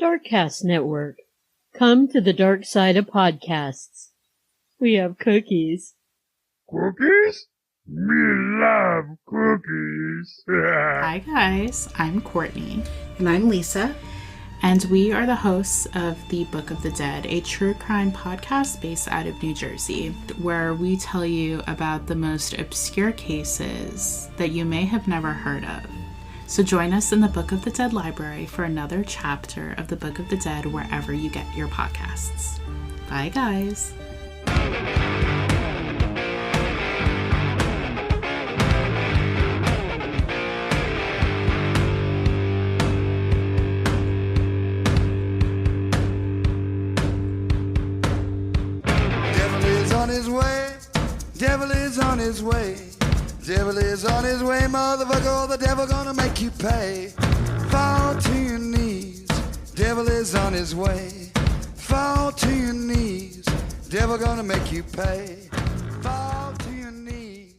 Darkcast Network. Come to the dark side of podcasts. We have cookies. Cookies? Me love cookies. Hi guys, I'm Courtney. And I'm Lisa. And we are the hosts of The Book of the Dead, a true crime podcast based out of New Jersey, where we tell you about the most obscure cases that you may have never heard of. So join us in the Book of the Dead library for another chapter of the Book of the Dead wherever you get your podcasts. Bye guys. Devil is on his way. Devil is on his way, motherfucker. The devil gonna make you pay. Fall to your knees. Devil is on his way. Fall to your knees. Devil gonna make you pay. Fall to your knees.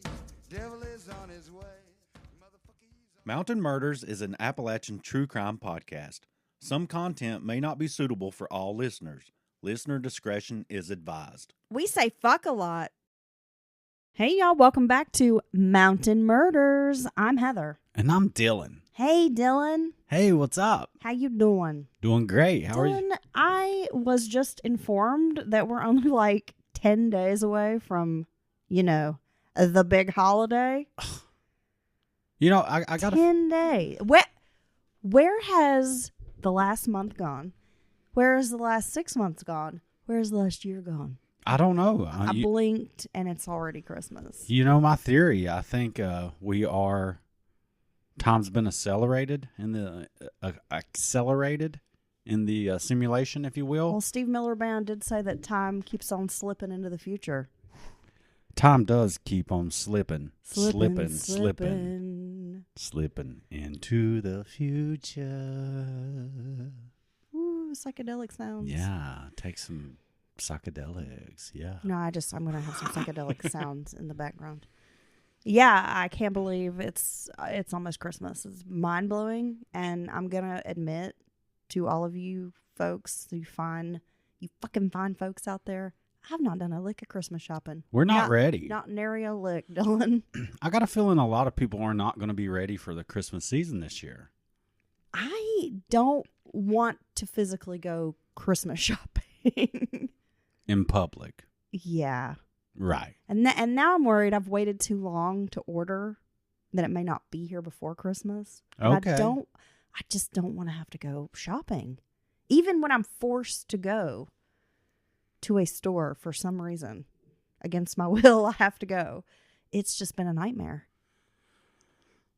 Devil is on his way. Mountain Murders is an Appalachian true crime podcast. Some content may not be suitable for all listeners. Listener discretion is advised. We say fuck a lot. Hey, y'all. Welcome back to Mountain Murders. I'm Heather. And I'm Dylan. Hey, Dylan. Hey, what's up? How you doing? Doing great. How are you? I was just informed that we're only like 10 days away from, the big holiday. I got 10 days. Where has the last month gone? Where has the last 6 months gone? Where has the last year gone? I don't know. I blinked and it's already Christmas. You know my theory. I think time's been accelerated in the simulation, if you will. Well, Steve Miller Band did say that time keeps on slipping into the future. Time does keep on slipping into the future. Ooh, psychedelic sounds. Yeah, take some psychedelics. Yeah. No, I'm going to have some psychedelic sounds in the background. Yeah, I can't believe it's almost Christmas. It's mind-blowing, and I'm going to admit to all of you folks, you fucking fine folks out there, I've not done a lick of Christmas shopping. We're not ready. Not nary a lick, Dylan. I got a feeling a lot of people are not going to be ready for the Christmas season this year. I don't want to physically go Christmas shopping. In public. Yeah. Right. And now I'm worried I've waited too long to order, that it may not be here before Christmas. Okay. I just don't want to have to go shopping. Even when I'm forced to go to a store for some reason, against my will, I have to go. It's just been a nightmare.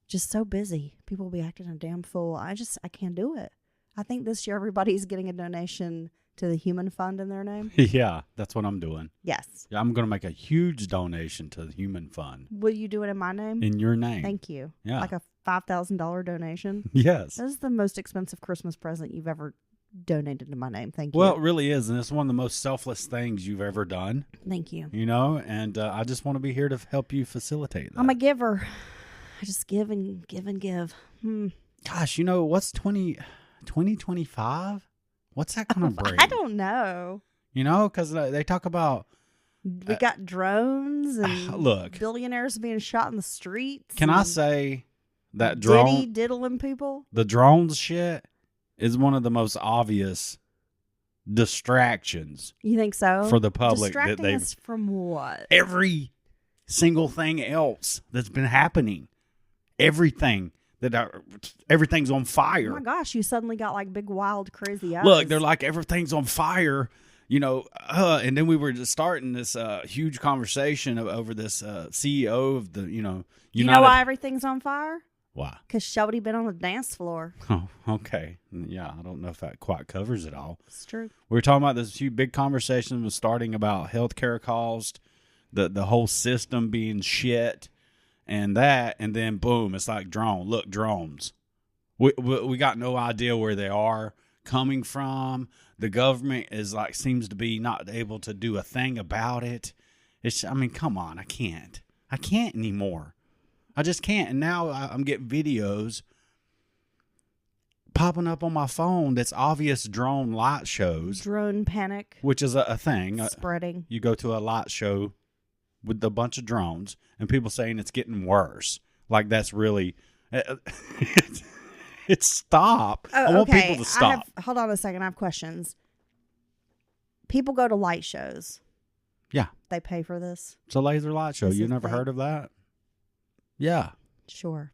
Just so busy. People will be acting a damn fool. I can't do it. I think this year everybody's getting a donation to the Human Fund in their name. Yeah, that's what I'm doing. Yes. Yeah, I'm going to make a huge donation to the Human Fund. Will you do it in my name? In your name. Thank you. Yeah. Like a $5,000 donation? Yes. That is the most expensive Christmas present you've ever donated to my name. Thank you. Well, it really is, and it's one of the most selfless things you've ever done. Thank you. And I just want to be here to help you facilitate that. I'm a giver. I just give and give and give. Gosh, what's 2025? What's that going to bring? I don't know. Because they talk about... We got drones and look, billionaires being shot in the streets. Can I say that diddling people? The drones shit is one of the most obvious distractions. You think so? For the public. Distracting us from what? Every single thing else that's been happening. Everything. Everything's on fire. Oh my gosh, you suddenly got like big, wild, crazy eyes. Look, they're like, everything's on fire, and then we were just starting this huge conversation over this CEO of the, United. You know why everything's on fire? Why? Because Shody been on the dance floor. Oh, okay. Yeah, I don't know if that quite covers it all. It's true. We were talking about this huge big conversation was starting about healthcare cost, the whole system being shit. And then boom, it's like drones. We got no idea where they are coming from. The government seems to be not able to do a thing about it. Come on, I can't anymore. I just can't. And now I'm getting videos popping up on my phone that's obvious drone light shows, Drone panic which is a thing. spreading. You go to a light show with a bunch of drones, and people saying it's getting worse. Like that's really, it's stop. Oh, I want okay. people to stop. Hold on a second. I have questions. People go to light shows. Yeah. They pay for this? It's a laser light show. This You is never fake. heard of that? Yeah. Sure.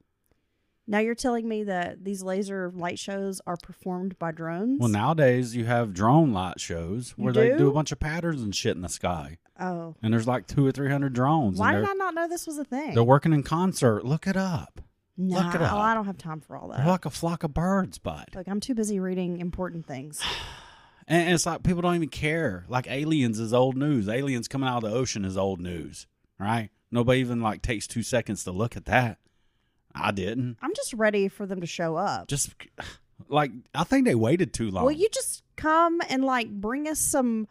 Now you're telling me that these laser light shows are performed by drones? Well, nowadays you have drone light shows where they do? do a bunch of patterns and shit in the sky. Oh. And there's like 200 or 300 drones. Why and did I not know this was a thing? they're working in concert. Look it up. No, Look it up. I don't have time for all that. They're like a flock of birds, bud. Look, I'm too busy reading important things. And it's like people don't even care. Like aliens is old news. Aliens coming out of the ocean is old news, right? Nobody even like takes 2 seconds to look at that. I didn't. I'm just ready for them to show up. Just like I think they waited too long. Will you just come and like bring us some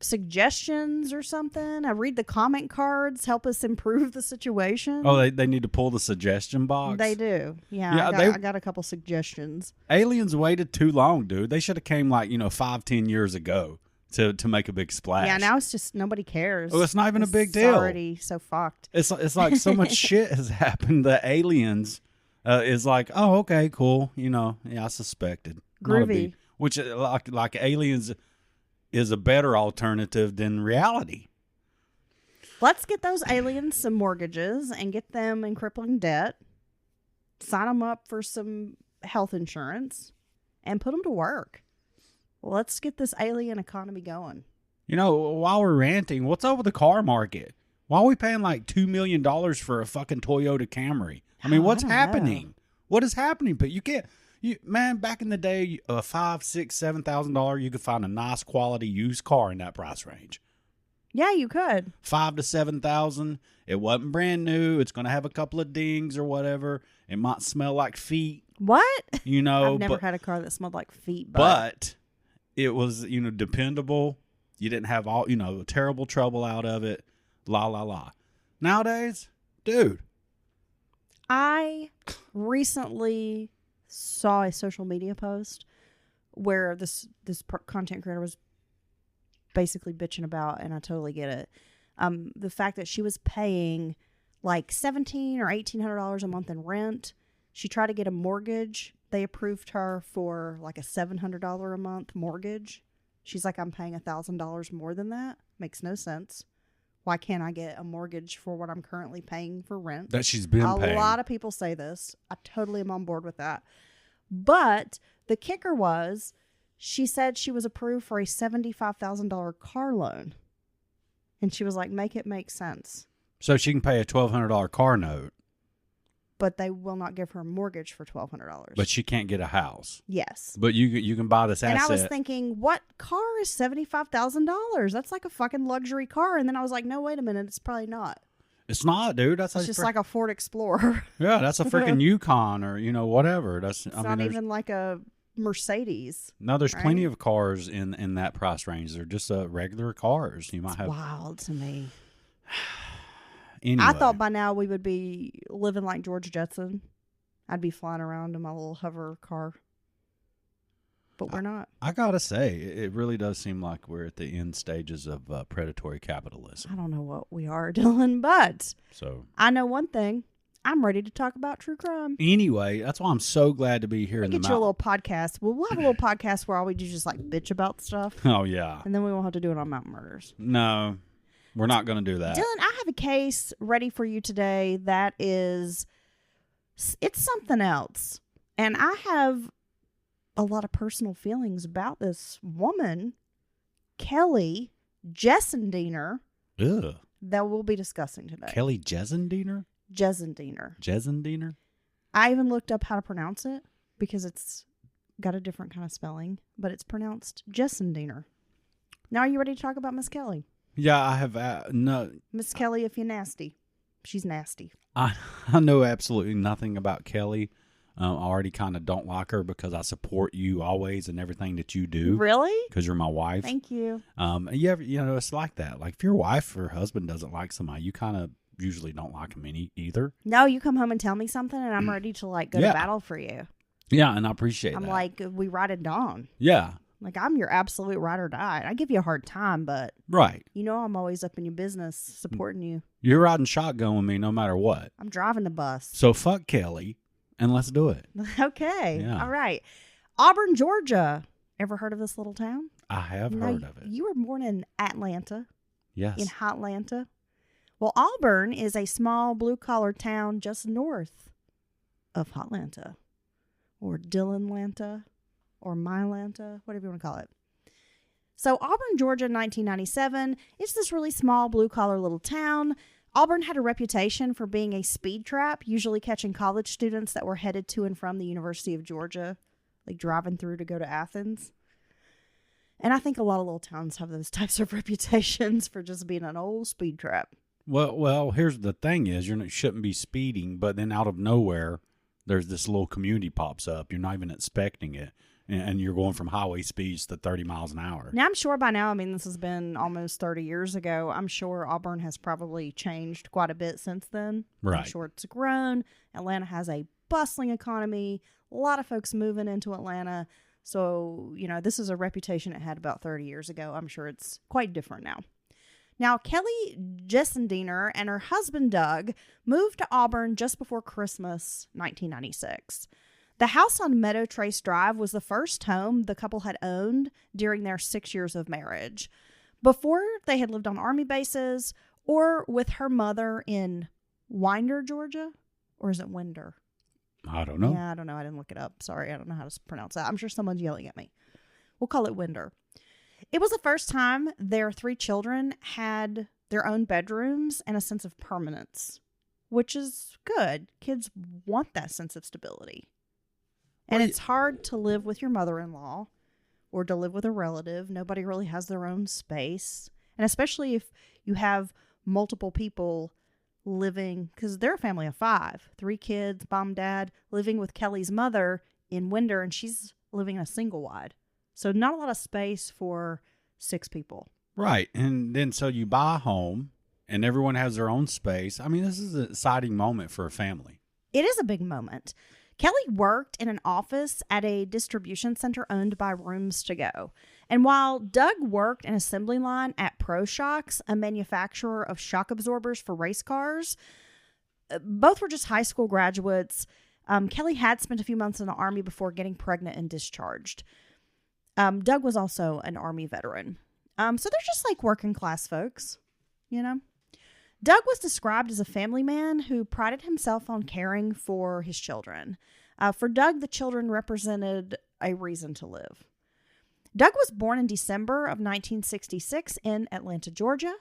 suggestions or something? I read the comment cards, help us improve the situation. Oh, they need to pull the suggestion box. They do. Yeah, Yeah, I got a couple suggestions. Aliens waited too long, dude. They should have came like 5-10 years ago to make a big splash. Yeah, now it's just nobody cares. Oh, it's not even a big It's deal. already so fucked. It's like so much shit has happened. The aliens is like, oh, okay, cool. Yeah, I suspected. Not a Groovy. big- which like aliens is a better alternative than reality. Let's get those aliens some mortgages and get them in crippling debt. Sign them up for some health insurance and put them to work. Let's get this alien economy going. While we're ranting, what's up with the car market? Why are we paying like $2 million for a fucking Toyota Camry? I mean, Oh, I what's don't know. happening? What is happening? But you can't. Man, back in the day, $5,000, $6,000, $7,000, you could find a nice quality used car in that price range. Yeah, you could. $5,000 to $7,000. It wasn't brand new. It's gonna have a couple of dings or whatever. It might smell like feet. What? I've I've never but, had a car that smelled like feet. but it was dependable. You didn't have all terrible trouble out of it. La la la. Nowadays, dude. I recently saw a social media post where this content creator was basically bitching about, and I totally get it. The fact that she was paying like $1,700 or $1,800 a month in rent. She tried to get a mortgage. They approved her for like a $700 a month mortgage. She's like, I'm paying $1,000 more than that. Makes no sense. Why can't I get a mortgage for what I'm currently paying for rent? That she's been paying. A lot of people say this. I totally am on board with that. But the kicker was, she said she was approved for a $75,000 car loan. And she was like, make it make sense. So she can pay a $1,200 car note. But they will not give her a mortgage for $1,200. But she can't get a house. Yes. But you can buy this asset. And I was thinking, what car is $75,000? That's like a fucking luxury car. And then I was like, no, wait a minute. It's probably not. It's not, dude. That's It's just like a Ford Explorer. yeah, that's a freaking Yukon or whatever. It's not even like a Mercedes. No, there's right? plenty of cars in that price range. They're just regular cars. You might have. Wild to me. Anyway. I thought by now we would be living like George Jetson. I'd be flying around in my little hover car. But we're not. I gotta say, it really does seem like we're at the end stages of predatory capitalism. I don't know what we are, Dylan, but So I know one thing. I'm ready to talk about true crime. anyway, that's why I'm so glad to be here in the Get you a mountain. little podcast. We'll have a little podcast where all we do is just like bitch about stuff. Oh yeah, And then we won't have to do it on Mountain Murders. no, we're not gonna do that. Dylan, I have a case ready for you today that is, it's something else. And I have a lot of personal feelings about this woman, Kelly Gissendaner, Ugh. that we'll be discussing today. Kelly Gissendaner? Gissendaner. I even looked up how to pronounce it because it's got a different kind of spelling, but it's pronounced Gissendaner. Now, are you ready to talk about Miss Kelly? Yeah, I have no. Miss Kelly, if you're nasty. She's nasty. I know absolutely nothing about Kelly. I already kind of don't like her because I support you always and everything that you do. Really? Because you're my wife. Thank you. It's like that. Like if your wife or husband doesn't like somebody, you kind of usually don't like them either. No, you come home and tell me something, and I'm ready to like go Yeah. to battle for you. Yeah, and I appreciate I'm that. like, we ride it on. Yeah, Like, I'm your absolute ride or die. I give you a hard time, but right. you know I'm always up in your business supporting you. You're riding shotgun with me no matter what. I'm driving the bus. So fuck Kelly, and let's do it. Okay. Yeah. All right. Auburn, Georgia. Ever heard of this little town? I have Now, heard of it. You were born in Atlanta, Yes. in Hotlanta. Well, Auburn is a small blue-collar town just north of Hotlanta, or Dillonlanta, or Mylanta, whatever you want to call it. So Auburn, Georgia, 1997, it's this really small blue-collar little town. Auburn had a reputation for being a speed trap, usually catching college students that were headed to and from the University of Georgia, like driving through to go to Athens. And I think a lot of little towns have those types of reputations for just being an old speed trap. Well, here's the thing is, you shouldn't be speeding, but then out of nowhere, there's this little community pops up. You're not even expecting it. And you're going from highway speeds to 30 miles an hour. Now, I'm sure by now, I mean, this has been almost 30 years ago. I'm sure Auburn has probably changed quite a bit since then. Right. I'm sure it's grown. Atlanta has a bustling economy. A lot of folks moving into Atlanta. So, this is a reputation it had about 30 years ago. I'm sure it's quite different now. Now, Kelly Gissendaner and her husband, Doug, moved to Auburn just before Christmas, 1996. The house on Meadow Trace Drive was the first home the couple had owned during their 6 years of marriage. Before, they had lived on Army bases or with her mother in Winder, Georgia. Or is it Winder? I don't know. Yeah, I don't know. I didn't look it up. Sorry, I don't know how to pronounce that. I'm sure someone's yelling at me. We'll call it Winder. It was the first time their 3 children had their own bedrooms and a sense of permanence, which is good. Kids want that sense of stability. And it's hard to live with your mother-in-law or to live with a relative. Nobody really has their own space. And especially if you have multiple people living, because they're a family of 5, 3 kids, mom, dad, living with Kelly's mother in Winder, and she's living in a single wide. So not a lot of space for 6 people. Right. And then so you buy a home and everyone has their own space. I mean, this is an exciting moment for a family. It is a big moment. Kelly worked in an office at a distribution center owned by Rooms to Go. And while Doug worked an assembly line at Pro Shocks, a manufacturer of shock absorbers for race cars, both were just high school graduates. Kelly had spent a few months in the Army before getting pregnant and discharged. Doug was also an Army veteran. So they're just like working class folks, Doug was described as a family man who prided himself on caring for his children. For Doug, the children represented a reason to live. Doug was born in December of 1966 in Atlanta, Georgia.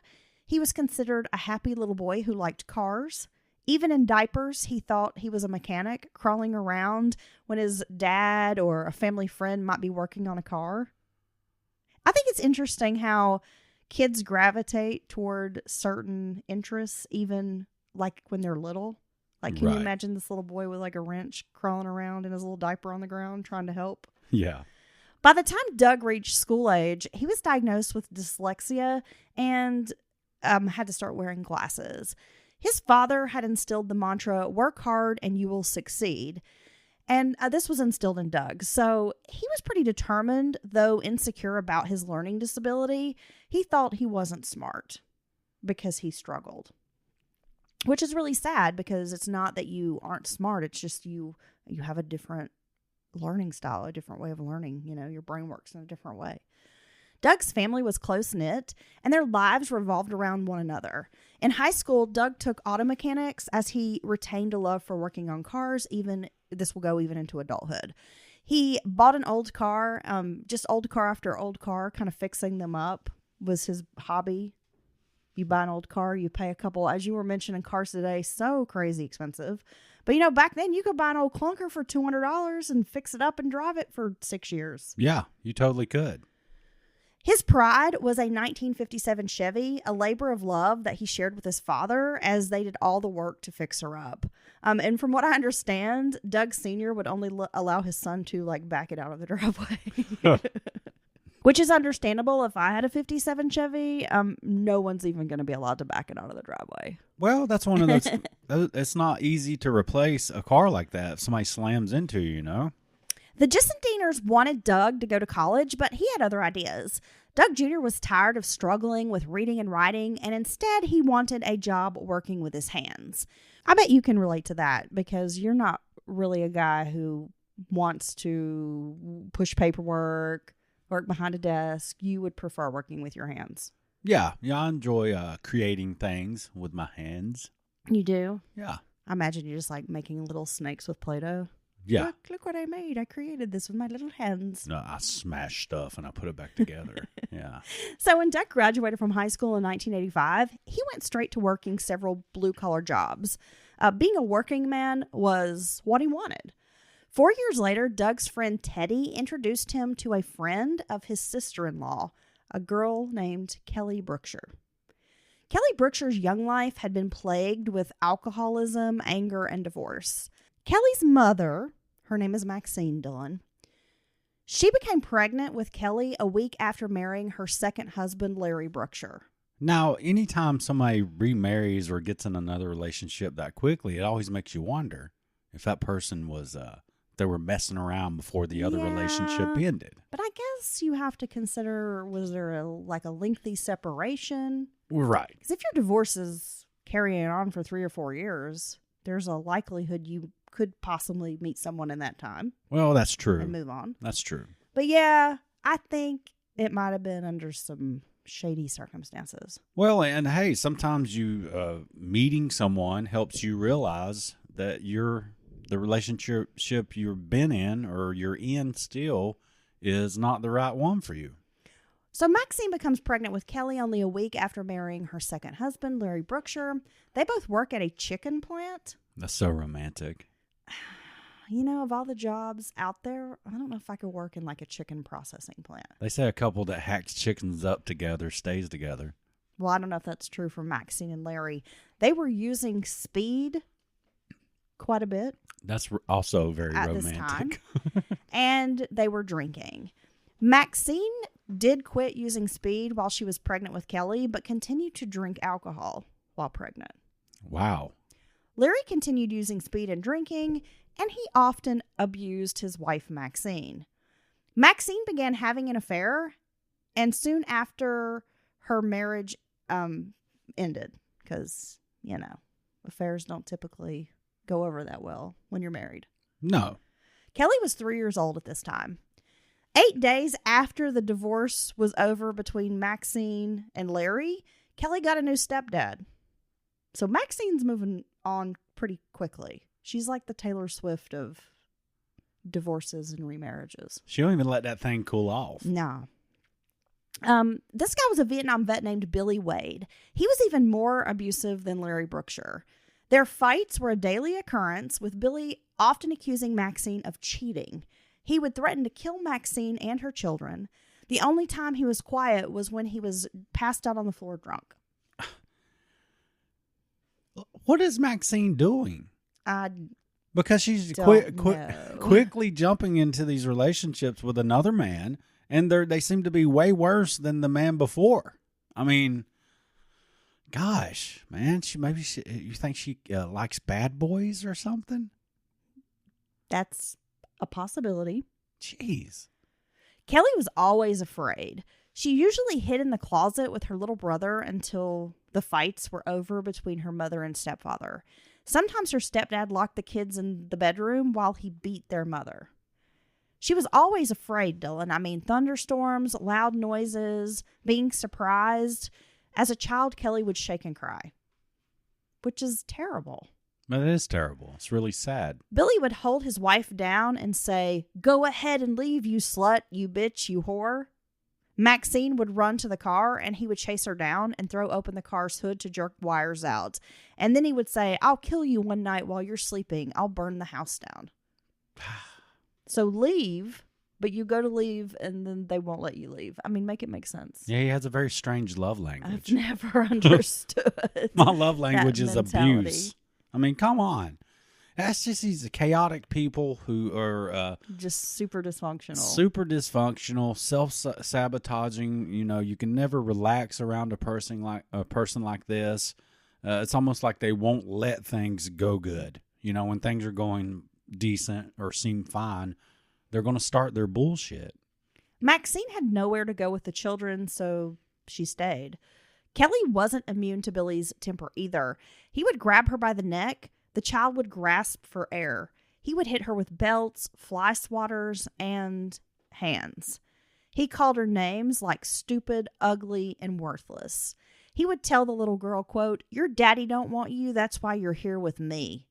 He was considered a happy little boy who liked cars. Even in diapers, he thought he was a mechanic crawling around when his dad or a family friend might be working on a car. I think it's interesting how kids gravitate toward certain interests, even like when they're little. Like, can you imagine this little boy with like a wrench crawling around in his little diaper on the ground trying to help? Yeah. By the time Doug reached school age, he was diagnosed with dyslexia and had to start wearing glasses. His father had instilled the mantra, work hard and you will succeed. And this was instilled in Doug. So he was pretty determined, though insecure about his learning disability. He thought he wasn't smart because he struggled, which is really sad because it's not that you aren't smart. It's just you have a different learning style, a different way of learning. Your brain works in a different way. Doug's family was close-knit, and their lives revolved around one another. In high school, Doug took auto mechanics as he retained a love for working on cars. This will go even into adulthood. He bought an old car, just old car after old car, kind of fixing them up was his hobby. You buy an old car, you pay a couple, as you were mentioning, cars today, so crazy expensive. But, back then you could buy an old clunker for $200 and fix it up and drive it for 6 years. Yeah, you totally could. His pride was a 1957 Chevy, a labor of love that he shared with his father as they did all the work to fix her up. And from what I understand, Doug Sr. would only allow his son to back it out of the driveway. Which is understandable. If I had a 57 Chevy, no one's even going to be allowed to back it out of the driveway. Well, that's one of those. It's not easy to replace a car like that if somebody slams into you, The Gissendaners wanted Doug to go to college, but he had other ideas. Doug Jr. was tired of struggling with reading and writing, and instead he wanted a job working with his hands. I bet you can relate to that because you're not really a guy who wants to push paperwork, work behind a desk. You would prefer working with your hands. Yeah, I enjoy creating things with my hands. You do? Yeah. I imagine you just like making little snakes with Play-Doh. Yeah. Look what I made. I created this with my little hands. No, I smash stuff and I put it back together. Yeah. So when Doug graduated from high school in 1985, he went straight to working several blue-collar jobs. Being a working man was what he wanted. 4 years later, Doug's friend Teddy introduced him to a friend of his sister-in-law, a girl named Kelly Brookshire. Kelly Brookshire's young life had been plagued with alcoholism, anger, and divorce. Kelly's mother, her name is Maxine Dillon, she became pregnant with Kelly a week after marrying her second husband, Larry Brookshire. Now, anytime somebody remarries or gets in another relationship that quickly, it always makes you wonder if that person was, they were messing around before the other relationship ended. But I guess you have to consider, was there a lengthy separation? Right. Because if your divorce is carrying on for 3 or 4 years, there's a likelihood you could possibly meet someone in that time. Well, that's true. And move on. That's true. But yeah, I think it might have been under some shady circumstances. Well, and hey, sometimes you meeting someone helps you realize that the relationship you've been in or you're in still is not the right one for you. So Maxine becomes pregnant with Kelly only a week after marrying her second husband, Larry Brookshire. They both work at a chicken plant. That's so romantic. You know, of all the jobs out there, I don't know if I could work in like a chicken processing plant. They say a couple that hacks chickens up together stays together. Well, I don't know if that's true for Maxine and Larry. They were using speed quite a bit. That's also very at romantic. This time. And they were drinking. Maxine did quit using speed while she was pregnant with Kelly, but continued to drink alcohol while pregnant. Wow. Larry continued using speed and drinking, and he often abused his wife, Maxine. Maxine began having an affair, and soon after her marriage ended, because, you know, affairs don't typically go over that well when you're married. No. Kelly was 3 years old at this time. 8 days after the divorce was over between Maxine and Larry, Kelly got a new stepdad. So Maxine's moving on pretty quickly. She's like the Taylor Swift of divorces and remarriages. She don't even let that thing cool off. No. This guy was a Vietnam vet named Billy Wade. He was even more abusive than Larry Brookshire. Their fights were a daily occurrence, with Billy often accusing Maxine of cheating. He would threaten to kill Maxine and her children. The only time he was quiet was when he was passed out on the floor drunk. What is Maxine doing? Because she's don't quickly jumping into these relationships with another man, and they seem to be way worse than the man before. I mean, gosh, man, you think she likes bad boys or something? That's a possibility. Jeez. Kelly was always afraid. She usually hid in the closet with her little brother until the fights were over between her mother and stepfather. Sometimes her stepdad locked the kids in the bedroom while he beat their mother. She was always afraid, Dylan. I mean, thunderstorms, loud noises, being surprised. As a child, Kelly would shake and cry, which is terrible. But it is terrible. It's really sad. Billy would hold his wife down and say, "Go ahead and leave, you slut, you bitch, you whore." Maxine would run to the car, and he would chase her down and throw open the car's hood to jerk wires out. And then he would say, "I'll kill you one night while you're sleeping. I'll burn the house down." So leave, but you go to leave, and then they won't let you leave. I mean, make it make sense. Yeah, he has a very strange love language. I've never understood. My love language is mentality. abuse. I mean, come on. That's just these chaotic people who are just super dysfunctional. Self-sabotaging. You know, you can never relax around a person like this. It's almost like they won't let things go good. You know, when things are going decent or seem fine, they're going to start their bullshit. Maxine had nowhere to go with the children, so she stayed. Kelly wasn't immune to Billy's temper either. He would grab her by the neck. The child would grasp for air. He would hit her with belts, fly swatters, and hands. He called her names like stupid, ugly, and worthless. He would tell the little girl, quote, "Your daddy don't want you, that's why you're here with me."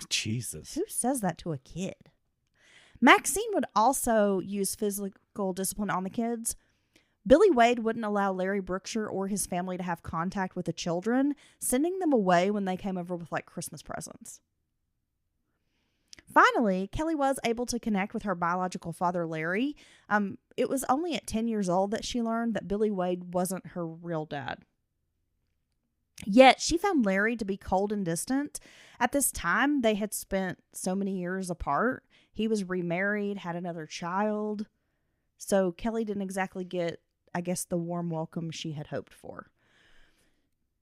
Jesus. Who says that to a kid? Maxine would also use physical discipline on the kids. Billy Wade wouldn't allow Larry Brookshire or his family to have contact with the children, sending them away when they came over with like Christmas presents. Finally, Kelly was able to connect with her biological father, Larry. It was only at 10 years old that she learned that Billy Wade wasn't her real dad. Yet, she found Larry to be cold and distant. At this time, they had spent so many years apart. He was remarried, had another child. So Kelly didn't exactly get, I guess, the warm welcome she had hoped for.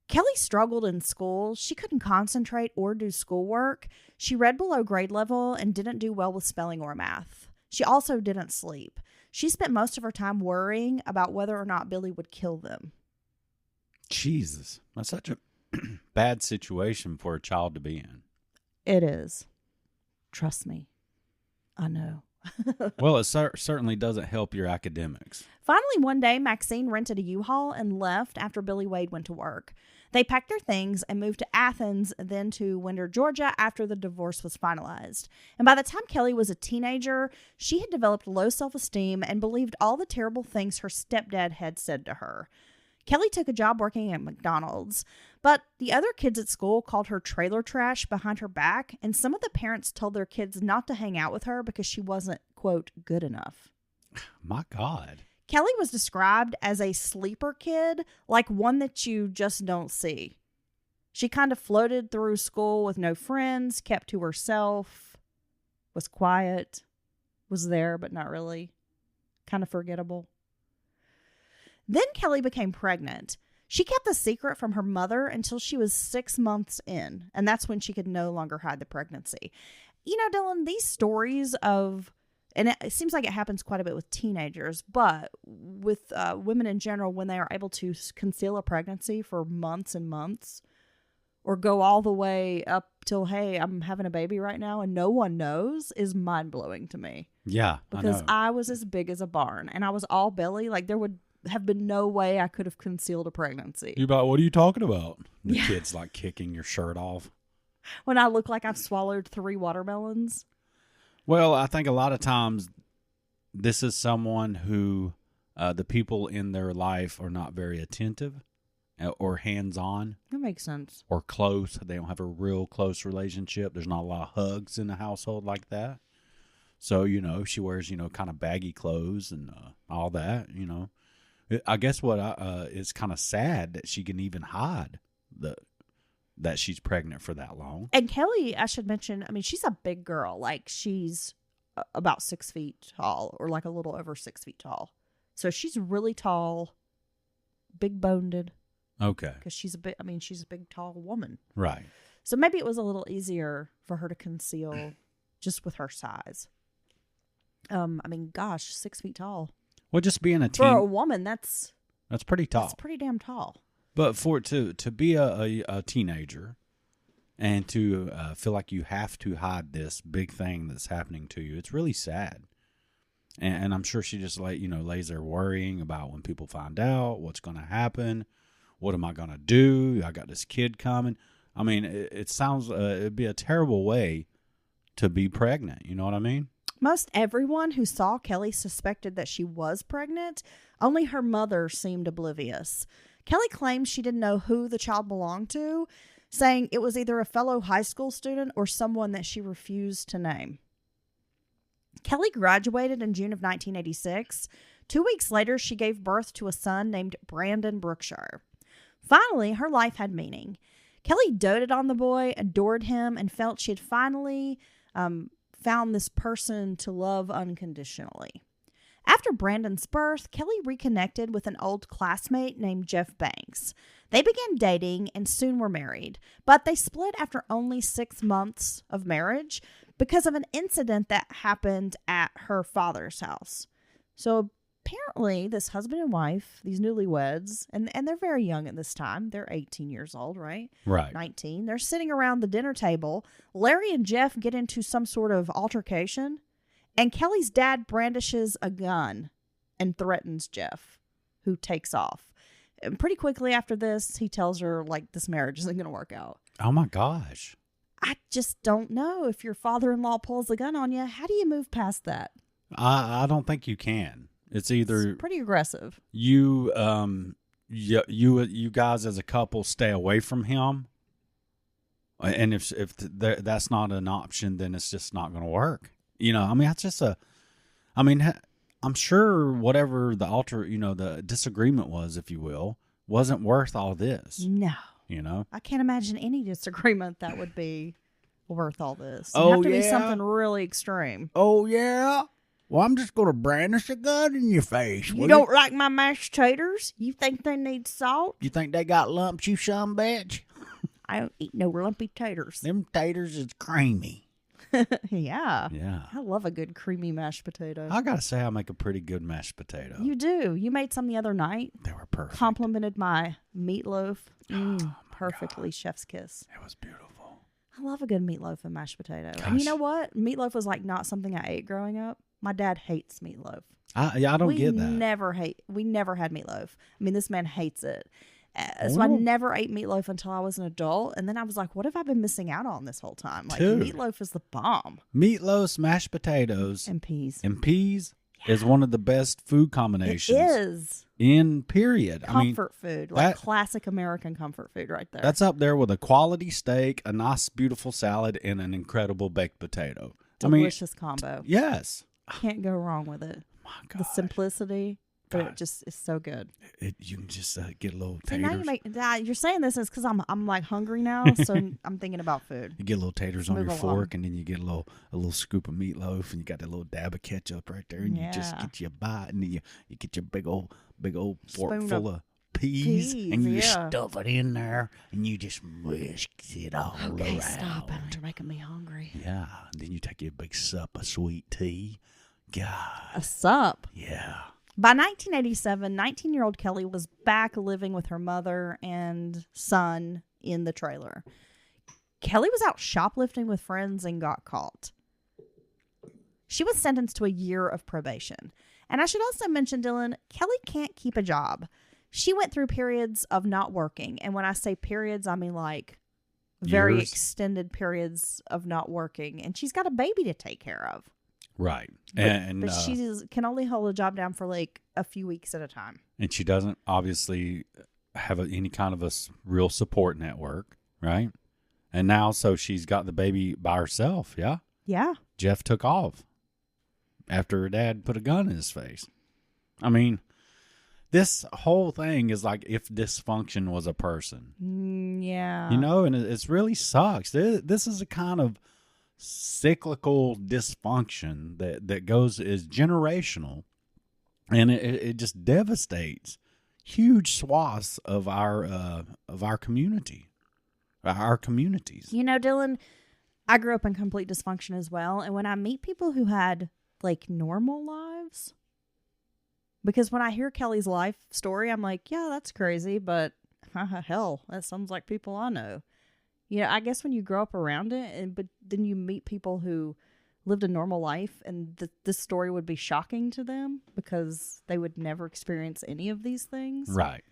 Kelly struggled in school. She couldn't concentrate or do schoolwork. She read below grade level and didn't do well with spelling or math. She also didn't sleep. She spent most of her time worrying about whether or not Billy would kill them. Jesus. That's such a bad situation for a child to be in. It is. Trust me. I know. Well, it certainly doesn't help your academics. Finally, one day, Maxine rented a U-Haul and left after Billy Wade went to work. They packed their things and moved to Athens, then to Winder, Georgia, after the divorce was finalized. And by the time Kelly was a teenager, she had developed low self-esteem and believed all the terrible things her stepdad had said to her. Kelly took a job working at McDonald's, but the other kids at school called her trailer trash behind her back, and some of the parents told their kids not to hang out with her because she wasn't, quote, good enough. My God. Kelly was described as a sleeper kid, like one that you just don't see. She kind of floated through school with no friends, kept to herself, was quiet, was there but not really, kind of forgettable. Then Kelly became pregnant. She kept the secret from her mother until she was 6 months in, and that's when she could no longer hide the pregnancy. You know, Dylan, these stories of, and it seems like it happens quite a bit with teenagers, but with women in general, when they are able to conceal a pregnancy for months and months, or go all the way up till, hey, I'm having a baby right now and no one knows, is mind-blowing to me. Yeah, because I know. I was as big as a barn, and I was all belly. Like, there would have been no way I could have concealed a pregnancy. You're about, what are you talking about? The kid's like kicking your shirt off. When I look like I've swallowed 3 watermelons. Well, I think a lot of times this is someone who the people in their life are not very attentive or hands-on. That makes sense. Or close. They don't have a real close relationship. There's not a lot of hugs in the household like that. So, you know, she wears, you know, kind of baggy clothes and all that, you know. I guess what is kind of sad that she can even hide that she's pregnant for that long. And Kelly, I should mention, I mean, she's a big girl. Like, she's about 6 feet tall, or like a little over 6 feet tall. So she's really tall, big boned. Okay. Because she's a big, tall woman. Right. So maybe it was a little easier for her to conceal just with her size. I mean, gosh, 6 feet tall. Well, just being a For a woman, that's pretty tall. That's pretty damn tall. But for to be a teenager and to feel like you have to hide this big thing that's happening to you, it's really sad. And I'm sure she just lays there worrying about when people find out what's going to happen. What am I going to do? I got this kid coming. I mean, it sounds it'd be a terrible way to be pregnant. You know what I mean? Most everyone who saw Kelly suspected that she was pregnant. Only her mother seemed oblivious. Kelly claims she didn't know who the child belonged to, saying it was either a fellow high school student or someone that she refused to name. Kelly graduated in June of 1986. 2 weeks later, she gave birth to a son named Brandon Brookshire. Finally, her life had meaning. Kelly doted on the boy, adored him, and felt she had finally found this person to love unconditionally. After Brandon's birth, Kelly reconnected with an old classmate named Jeff Banks. They began dating and soon were married, but they split after only 6 months of marriage. because of an incident that happened at her father's house. So apparently this husband and wife, these newlyweds, and they're very young at this time. They're 18 years old, right? Right. 19. They're sitting around the dinner table. Larry and Jeff get into some sort of altercation, and Kelly's dad brandishes a gun and threatens Jeff, who takes off. And pretty quickly after this, he tells her, like, this marriage isn't going to work out. Oh, my gosh. I just don't know. If your father-in-law pulls a gun on you, how do you move past that? I don't think you can. It's either It's pretty aggressive. you guys as a couple stay away from him, and if that's not an option, then it's just not going to work. I mean, that's just I'm sure whatever the disagreement was, if you will, wasn't worth all this. No. I can't imagine any disagreement that would be worth all this. It'd have to be something really extreme. Oh, yeah? Well, I'm just going to brandish a gun in your face. You don't like my mashed taters? You think they need salt? You think they got lumps, you son bitch? I don't eat no lumpy taters. Them taters is creamy. Yeah. Yeah. I love a good creamy mashed potato. I got to say, I make a pretty good mashed potato. You do. You made some the other night. They were perfect. Complimented my meatloaf. Perfectly God. Chef's kiss. It was beautiful. I love a good meatloaf and mashed potato. Gosh. And you know what? Meatloaf was like not something I ate growing up. My dad hates meatloaf. I don't get that. We never had meatloaf. I mean, this man hates it. So I never ate meatloaf until I was an adult. And then I was like, what have I been missing out on this whole time? Like, Dude. meatloaf is the bomb. Meatloaf, mashed potatoes, And peas. is one of the best food combinations. It is. Period. Comfort food. Like that- classic American comfort food right there. That's up there with a quality steak, a nice, beautiful salad, and an incredible baked potato. Delicious combo. Yes. Can't go wrong with it. My God. The simplicity, but God. it just is so good. You can just get a little So taters. now you're saying this is because I'm like hungry now, so I'm thinking about food. You get a little taters Let's on your move along. fork, and then you get a little scoop of meatloaf, and you got that little dab of ketchup right there, and you just Yeah. get your bite, and then you get your big old fork Spoon full of of peas, and you yeah. stuff it in there, and you just whisk it all Okay, around. stop it. You're making me hungry. Yeah, and then you take your big sup of sweet tea. God, A sup. yeah. By 1987, 19-year-old Kelly was back living with her mother and son in the trailer. Kelly was out shoplifting with friends and got caught. She was sentenced to a year of probation. And I should also mention, Dylan, Kelly can't keep a job. She went through periods of not working. And when I say periods, I mean like very Years? extended periods of not working. And she's got a baby to take care of. Right, But she can only hold a job down for like a few weeks at a time. and she doesn't obviously have any kind of real support network, right? And now, so she's got the baby by herself. Yeah, Yeah. Jeff took off after her dad put a gun in his face. I mean, this whole thing is like if dysfunction was a person, Yeah. and it's really sucks. This is a kind of cyclical dysfunction that is generational, and it just devastates huge swaths of our communities. Dylan, I grew up in complete dysfunction as well. And when I meet people who had like normal lives, because when I hear Kelly's life story, I'm like, yeah, that's crazy, but hell, that sounds like people I know. I guess when you grow up around it, but then you meet people who lived a normal life, and this story would be shocking to them because they would never experience any of these things. Right.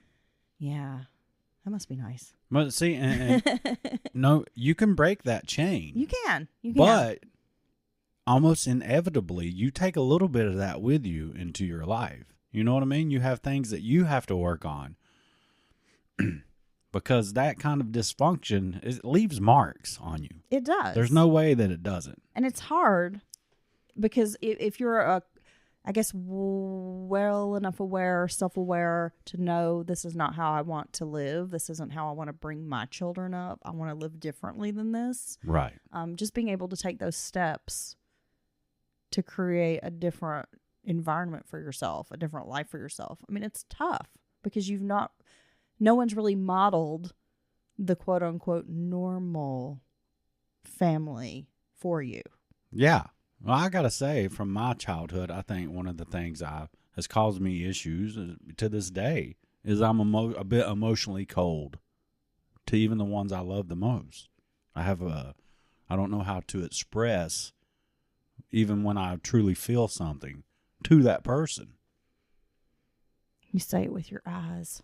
Yeah. That must be nice. But see, no, you can break that chain. You can. But almost inevitably, you take a little bit of that with you into your life. You know what I mean? You have things that you have to work on. Because that kind of dysfunction, it leaves marks on you. It does. There's no way that it doesn't. And it's hard because if you're I guess well enough aware, self-aware to know this is not how I want to live. This isn't how I want to bring my children up. I want to live differently than this. Right. Just being able to take those steps to create a different environment for yourself, a different life for yourself. I mean, it's tough because no one's really modeled the quote unquote normal family for you. Yeah. Well, I got to say, from my childhood, I think one of the things has caused me issues to this day is I'm a bit emotionally cold to even the ones I love the most. I don't know how to express even when I truly feel something to that person. You say it with your eyes.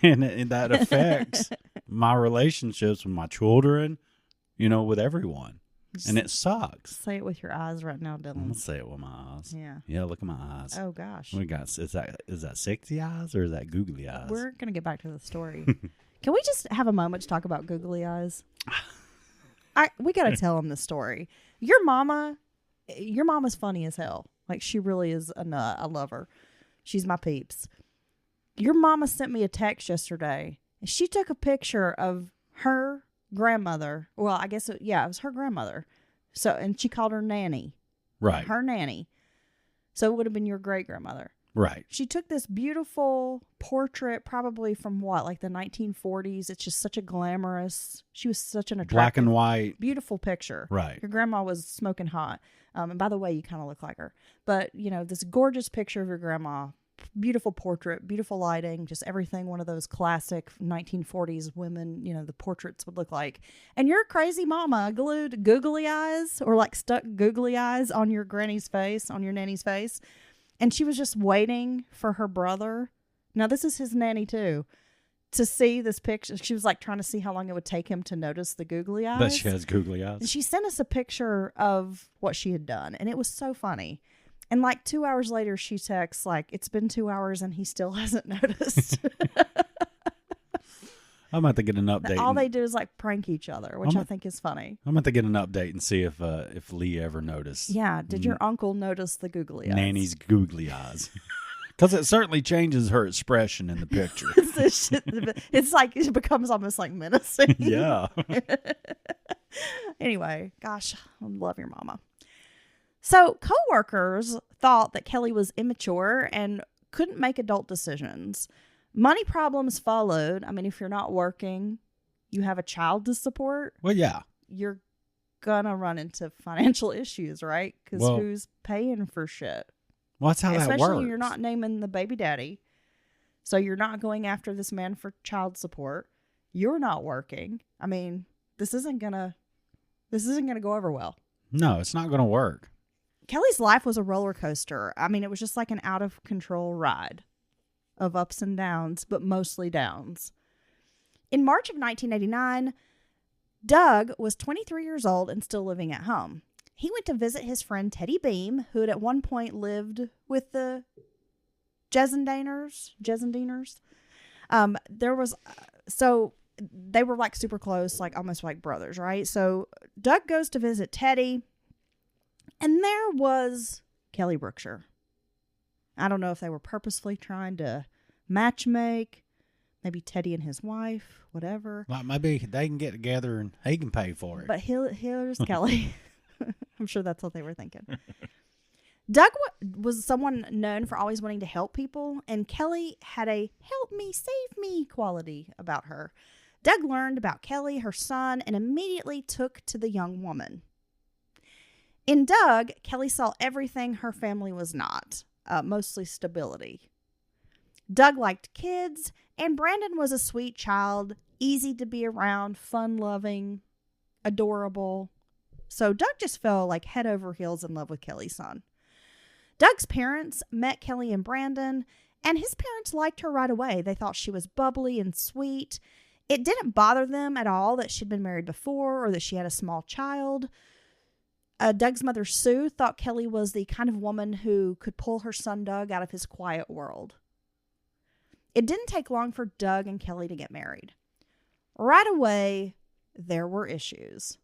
and that affects my relationships with my children, with everyone. And it sucks. Say it with your eyes right now, Dylan. I'm going to say it with my eyes. Yeah. Yeah, look at my eyes. Oh, gosh. We got, is that sexy eyes or is that googly eyes? We're going to get back to the story. Can we just have a moment to talk about googly eyes? We got to tell them the story. Your mama's funny as hell. Like, she really is a nut. I love her. She's my peeps. Your mama sent me a text yesterday. And she took a picture of her grandmother. Well, I guess, it was her grandmother. So, and she called her nanny. Right. Her nanny. So it would have been your great grandmother. Right. She took this beautiful portrait, probably from like the 1940s. It's just such a glamorous. She was such an attractive, black and white, beautiful picture. Right. Your grandma was smoking hot. And by the way, you kind of look like her. But this gorgeous picture of your grandma, beautiful portrait, beautiful lighting, just everything. One of those classic 1940s women, the portraits would look like. And your crazy mama glued googly eyes or like stuck googly eyes on your granny's face, on your nanny's face. And she was just waiting for her brother. Now, this is his nanny, too, to see this picture. She was like trying to see how long it would take him to notice the googly eyes. But she has googly eyes. And she sent us a picture of what she had done. And it was so funny. And like 2 hours later, she texts like, it's been 2 hours and he still hasn't noticed. I'm about to get an update. All they do is like prank each other, which I think is funny. I'm about to get an update and see if Lee ever noticed. Yeah. Did your uncle notice the googly eyes? Nanny's googly eyes. Because it certainly changes her expression in the picture. It's like, it becomes almost like menacing. Yeah. Anyway, gosh, I love your mama. So coworkers thought that Kelly was immature and couldn't make adult decisions. Money problems followed. I mean, if you're not working, you have a child to support. Well, yeah. You're gonna run into financial issues, right? Because who's paying for shit? Well, that's how that works. Especially you're not naming the baby daddy. So you're not going after this man for child support. You're not working. I mean, this isn't gonna go over well. No, it's not gonna work. Kelly's life was a roller coaster. I mean, it was just like an out of control ride of ups and downs, but mostly downs. In March of 1989, Doug was 23 years old and still living at home. He went to visit his friend Teddy Beam, who had at one point lived with the Gissendaners. So they were like super close, like almost like brothers, right? So Doug goes to visit Teddy, and there was Kelly Brookshire. I don't know if they were purposefully trying to matchmake, maybe Teddy and his wife, whatever. Like maybe they can get together and he can pay for it. But here's Kelly. I'm sure that's what they were thinking. Doug was someone known for always wanting to help people, and Kelly had a help me, save me quality about her. Doug learned about Kelly, her son, and immediately took to the young woman. In Doug, Kelly saw everything her family was not, mostly stability. Doug liked kids, and Brandon was a sweet child, easy to be around, fun-loving, adorable. So Doug just fell like head over heels in love with Kelly's son. Doug's parents met Kelly and Brandon, and his parents liked her right away. They thought she was bubbly and sweet. It didn't bother them at all that she'd been married before or that she had a small child. Doug's mother, Sue, thought Kelly was the kind of woman who could pull her son Doug out of his quiet world. It didn't take long for Doug and Kelly to get married. Right away, there were issues.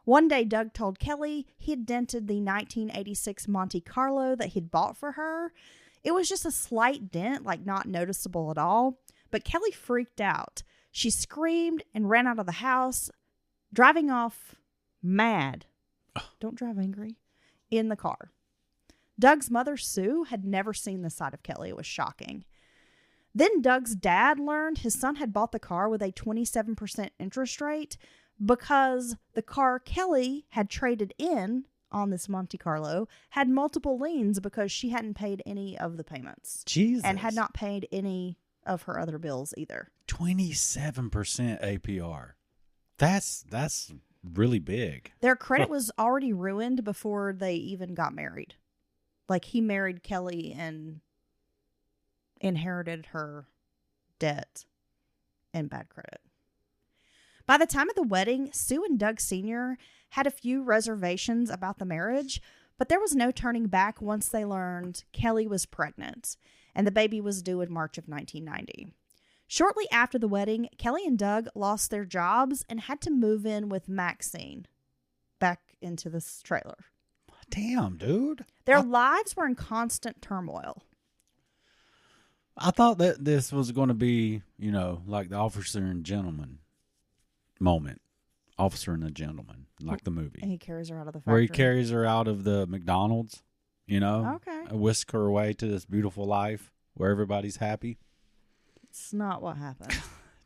One day, Doug told Kelly he had dented the 1986 Monte Carlo that he'd bought for her. It was just a slight dent, like not noticeable at all. But Kelly freaked out. She screamed and ran out of the house, driving off mad. Don't drive angry. In the car. Doug's mother, Sue, had never seen the side of Kelly. It was shocking. Then Doug's dad learned his son had bought the car with a 27% interest rate because the car Kelly had traded in on this Monte Carlo had multiple liens because she hadn't paid any of the payments. Jesus. And had not paid any of her other bills either. 27% APR. That's really big. Their credit was already ruined before they even got married. Like, he married Kelly and inherited her debt and bad credit. By the time of the wedding, Sue and Doug Sr. had a few reservations about the marriage, but there was no turning back once they learned Kelly was pregnant, and the baby was due in March of 1990. Shortly after the wedding, Kelly and Doug lost their jobs and had to move in with Maxine back into this trailer. Damn, dude. Their lives were in constant turmoil. I thought that this was going to be, like the Officer and Gentleman moment. Officer and a Gentleman, like the movie. And he carries her out of the factory. Where he carries her out of the McDonald's, Okay. Whisk her away to this beautiful life where everybody's happy. It's not what happened.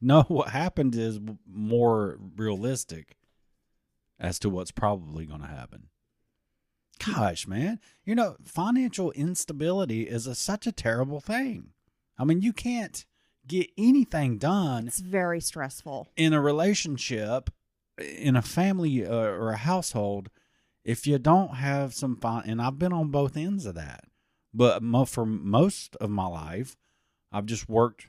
No, what happened is more realistic as to what's probably going to happen. Gosh, man. Financial instability is such a terrible thing. I mean, you can't get anything done. It's very stressful. In a relationship, in a family or a household, if you don't have some fun. And I've been on both ends of that. But for most of my life, I've just worked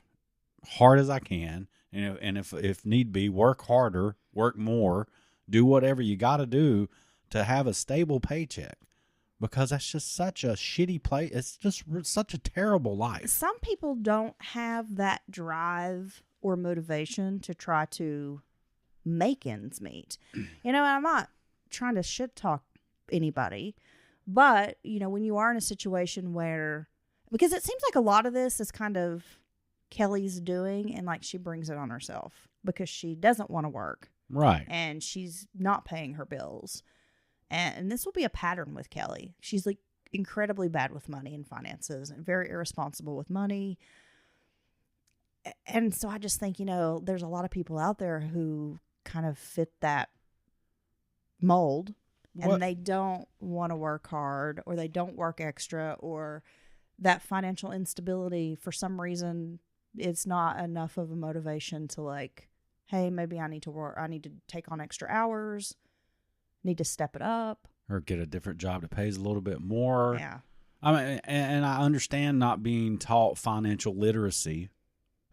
hard as I can. And if need be, work harder, work more, do whatever you got to do to have a stable paycheck. Because that's just such a shitty place. It's just such a terrible life. Some people don't have that drive or motivation to try to make ends meet. And I'm not trying to shit talk anybody, but, when you are in a situation where, because it seems like a lot of this is kind of Kelly's doing, and like she brings it on herself because she doesn't want to work. Right. And she's not paying her bills. And this will be a pattern with Kelly. She's like incredibly bad with money and finances and very irresponsible with money. And so I just think, there's a lot of people out there who kind of fit that mold, and they don't want to work hard, or they don't work extra, or that financial instability for some reason, it's not enough of a motivation to like, hey, maybe I need to work. I need to take on extra hours. Need to step it up. Or get a different job that pays a little bit more. Yeah. I mean, and I understand not being taught financial literacy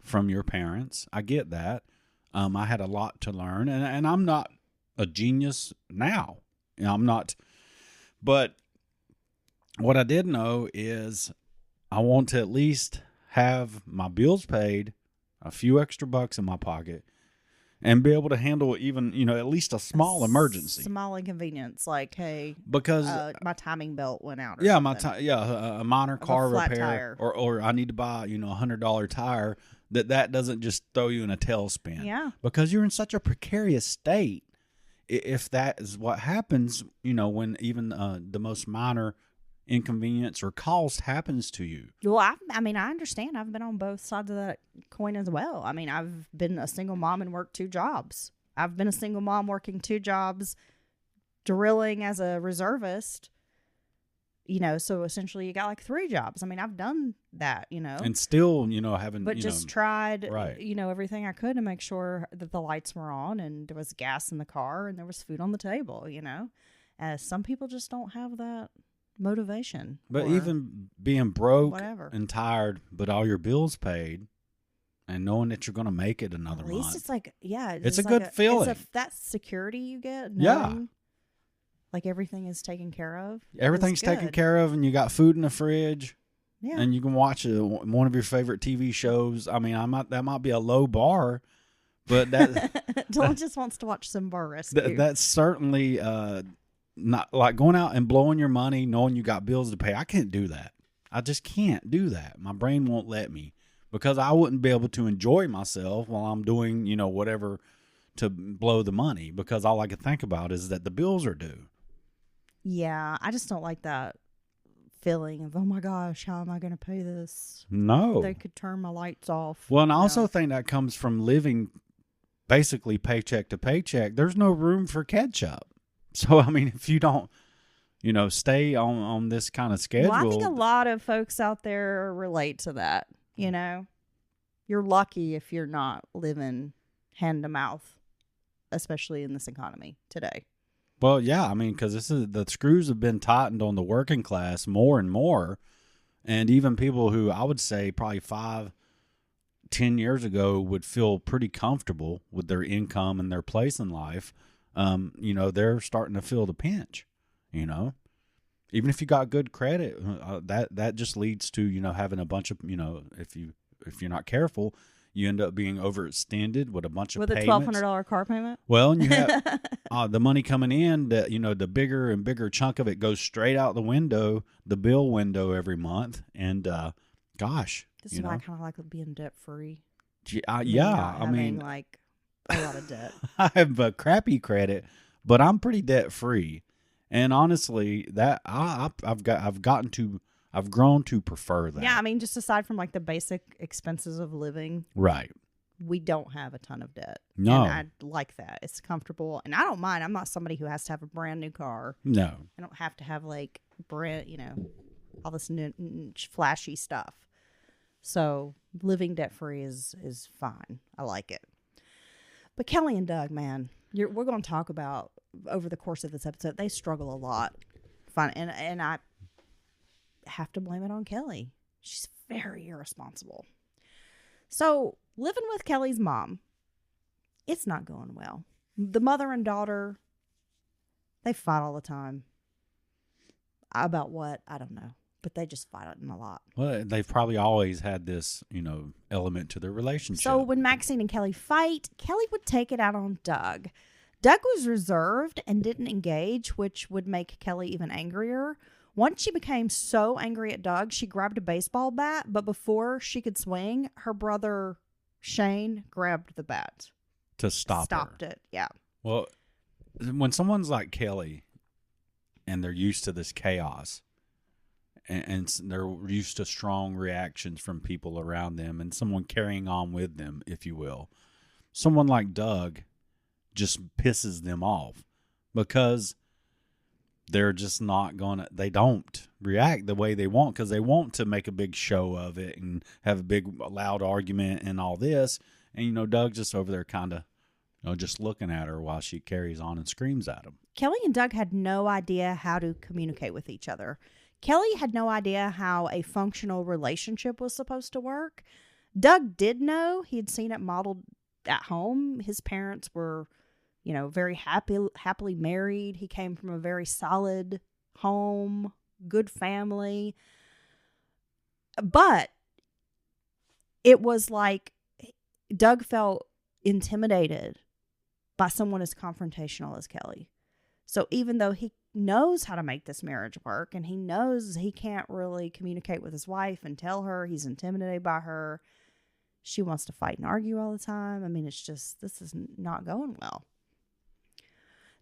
from your parents. I get that. I had a lot to learn, and I'm not a genius now. I'm not. But what I did know is I want to at least have my bills paid, a few extra bucks in my pocket, and be able to handle even, at least a small emergency. Small inconvenience, like, hey, because my timing belt went out. A minor car repair, tire. or I need to buy, $100 tire. That doesn't just throw you in a tailspin. Yeah, because you're in such a precarious state. If that is what happens, when even the most minor inconvenience or cost happens to you. Well, I understand. I've been on both sides of that coin as well. I mean, I've been a single mom and worked 2 jobs. I've been a single mom working 2 jobs, drilling as a reservist. So essentially you got like 3 jobs. I mean, I've done that, And still, having, but just tried, right. Everything I could to make sure that the lights were on and there was gas in the car and there was food on the table, Some people just don't have that motivation. But even being broke whatever. And tired, but all your bills paid, and knowing that you're going to make it another At least month. It's like, yeah. It's a good feeling. That security you get. Yeah. Like everything is taken care of. Everything's taken care of, and you got food in the fridge. Yeah. And you can watch one of your favorite TV shows. I mean, that might be a low bar, but that Dylan just wants to watch some Bar Rescue. That's certainly not like going out and blowing your money, knowing you got bills to pay. I can't do that. I just can't do that. My brain won't let me, because I wouldn't be able to enjoy myself while I'm doing, whatever to blow the money, because all I can think about is that the bills are due. Yeah, I just don't like that feeling of, oh my gosh, how am I going to pay this? No. They could turn my lights off. Well, and I also think that comes from living basically paycheck to paycheck. There's no room for catch up. So, I mean, if you don't, stay on this kind of schedule. Well, I think a lot of folks out there relate to that. You're lucky if you're not living hand to mouth, especially in this economy today. Well, yeah, I mean, because the screws have been tightened on the working class more and more, and even people who I would say probably 5-10 years ago would feel pretty comfortable with their income and their place in life. They're starting to feel the pinch. Even if you got good credit, that just leads to having a bunch of if you're not careful, you end up being overextended with a bunch of payments. With a $1,200 car payment. Well, and you have the money coming in. That the bigger and bigger chunk of it goes straight out the window, the bill window every month. And gosh, this is why I kind of like being debt free. Yeah, I mean, like a lot of debt. I have a crappy credit, but I'm pretty debt free. And honestly, that I've grown to prefer that. Yeah, I mean, just aside from like the basic expenses of living, right? We don't have a ton of debt. No, and I like that. It's comfortable, and I don't mind. I'm not somebody who has to have a brand new car. No, I don't have to have like all this new, flashy stuff. So living debt free is fine. I like it. But Kelly and Doug, man, we're going to talk about over the course of this episode. They struggle a lot. Fine, and I have to blame it on Kelly. She's very irresponsible. So living with Kelly's mom, it's not going well. The mother and daughter, they fight all the time. About what? I don't know. But they just fight a lot. Well, they've probably always had this, element to their relationship. So when Maxine and Kelly fight, Kelly would take it out on Doug. Doug was reserved and didn't engage, which would make Kelly even angrier. Once she became so angry at Doug, she grabbed a baseball bat, but before she could swing, her brother Shane grabbed the bat. To stop it, yeah. Well, when someone's like Kelly and they're used to this chaos and they're used to strong reactions from people around them and someone carrying on with them, if you will, someone like Doug just pisses them off because they're just not they don't react the way they want because they want to make a big show of it and have a big loud argument and all this. And, Doug just over there kind of, just looking at her while she carries on and screams at him. Kelly and Doug had no idea how to communicate with each other. Kelly had no idea how a functional relationship was supposed to work. Doug did know. He had seen it modeled at home. His parents were, very happily married. He came from a very solid home, good family. But it was like Doug felt intimidated by someone as confrontational as Kelly. So even though he knows how to make this marriage work and he knows he can't really communicate with his wife and tell her he's intimidated by her, she wants to fight and argue all the time. I mean, this is not going well.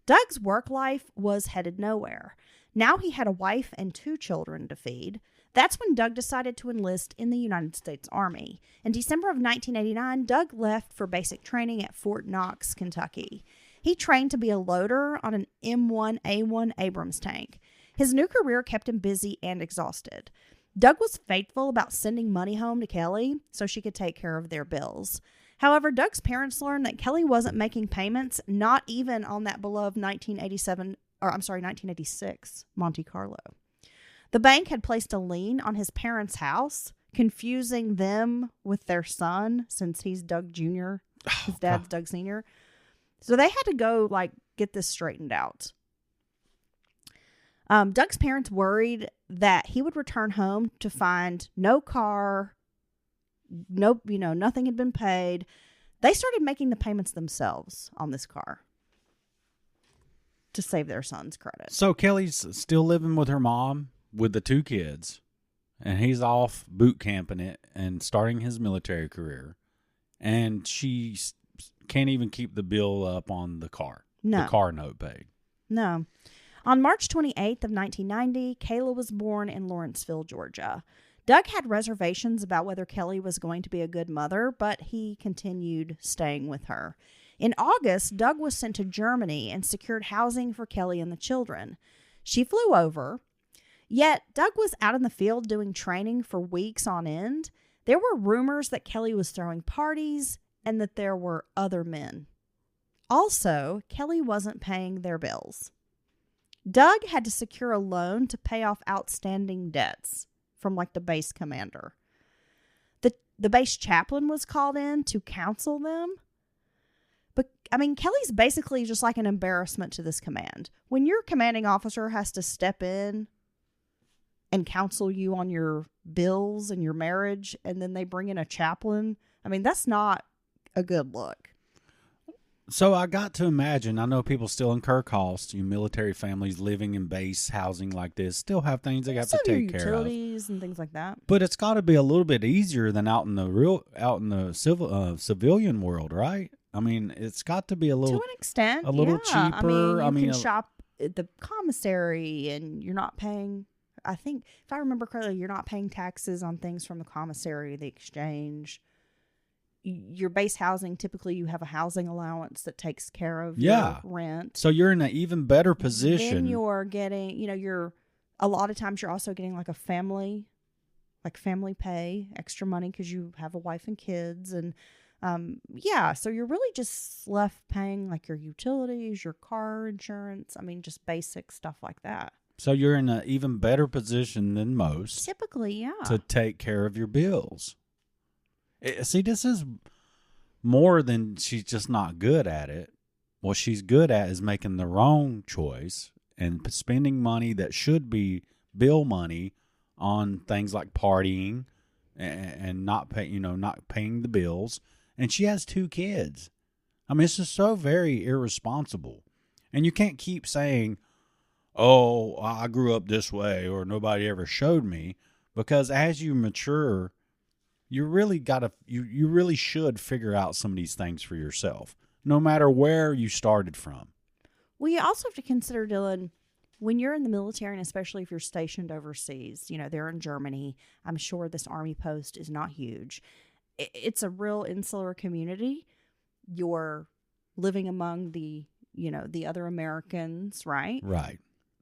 Doug's work life was headed nowhere. Now he had a wife and 2 children to feed. That's when Doug decided to enlist in the United States Army. In December of 1989, Doug left for basic training at Fort Knox, Kentucky. He trained to be a loader on an M1A1 Abrams tank. His new career kept him busy and exhausted. Doug was faithful about sending money home to Kelly so she could take care of their bills. However, Doug's parents learned that Kelly wasn't making payments, not even on that beloved 1986 Monte Carlo. The bank had placed a lien on his parents' house, confusing them with their son since he's Doug Jr., his dad's Doug Sr., so they had to go, get this straightened out. Doug's parents worried that he would return home to find no car, nothing had been paid. They started making the payments themselves on this car to save their son's credit. So Kelly's still living with her mom with the 2 kids, and he's off boot camping it and starting his military career, and she's can't even keep the bill up on the car. No. The car note paid. No. On March 28th of 1990, Kayla was born in Lawrenceville, Georgia. Doug had reservations about whether Kelly was going to be a good mother, but he continued staying with her. In August, Doug was sent to Germany and secured housing for Kelly and the children. She flew over, yet Doug was out in the field doing training for weeks on end. There were rumors that Kelly was throwing parties and that there were other men. Also, Kelly wasn't paying their bills. Doug had to secure a loan to pay off outstanding debts from like the base commander. The base chaplain was called in to counsel them. But, I mean, Kelly's basically just like an embarrassment to this command. When your commanding officer has to step in and counsel you on your bills and your marriage, and then they bring in a chaplain, I mean, that's not a good look. So I got to imagine, I know people still incur costs. You military families living in base housing like this still have things they have to take care of. Utilities and things like that. But it's got to be a little bit easier than out in the civilian world, right? I mean, it's got to be a little to an extent, a little yeah. cheaper. I mean, you can shop at the commissary, and you're not paying. I think, if I remember correctly, you're not paying taxes on things from the commissary, the exchange. Your base housing, typically you have a housing allowance that takes care of your rent. So you're in an even better position. Then you're getting, a lot of times you're also getting like a family pay, extra money because you have a wife and kids. And so you're really just left paying like your utilities, your car insurance. I mean, just basic stuff like that. So you're in an even better position than most. Typically, yeah. To take care of your bills. See, this is more than she's just not good at it. What she's good at is making the wrong choice and spending money that should be bill money on things like partying and not paying the bills. And she has 2 kids. I mean, it's just so very irresponsible. And you can't keep saying, "Oh, I grew up this way," or "nobody ever showed me," because as you mature, you really should figure out some of these things for yourself, no matter where you started from. Well, you also have to consider, Dylan, when you're in the military, and especially if you're stationed overseas, they're in Germany. I'm sure this army post is not huge. It's a real insular community. You're living among the other Americans, right? Right.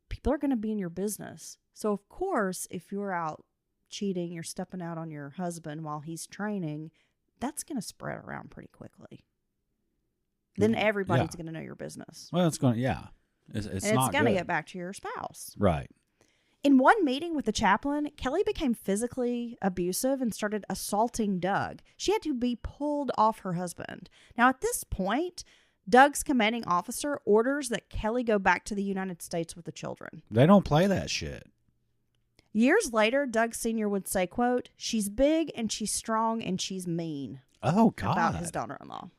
People are going to be in your business. So, of course, if you're out cheating, you're stepping out on your husband while he's training, that's going to spread around pretty quickly. Then everybody's going to know your business. Well, it's going to, it's not going to get back to your spouse. Right. In one meeting with the chaplain, Kelly became physically abusive and started assaulting Doug. She had to be pulled off her husband. Now, at this point, Doug's commanding officer orders that Kelly go back to the United States with the children. They don't play that shit. Years later, Doug Sr. would say, quote, "She's big and she's strong and she's mean." Oh, God. About his daughter-in-law.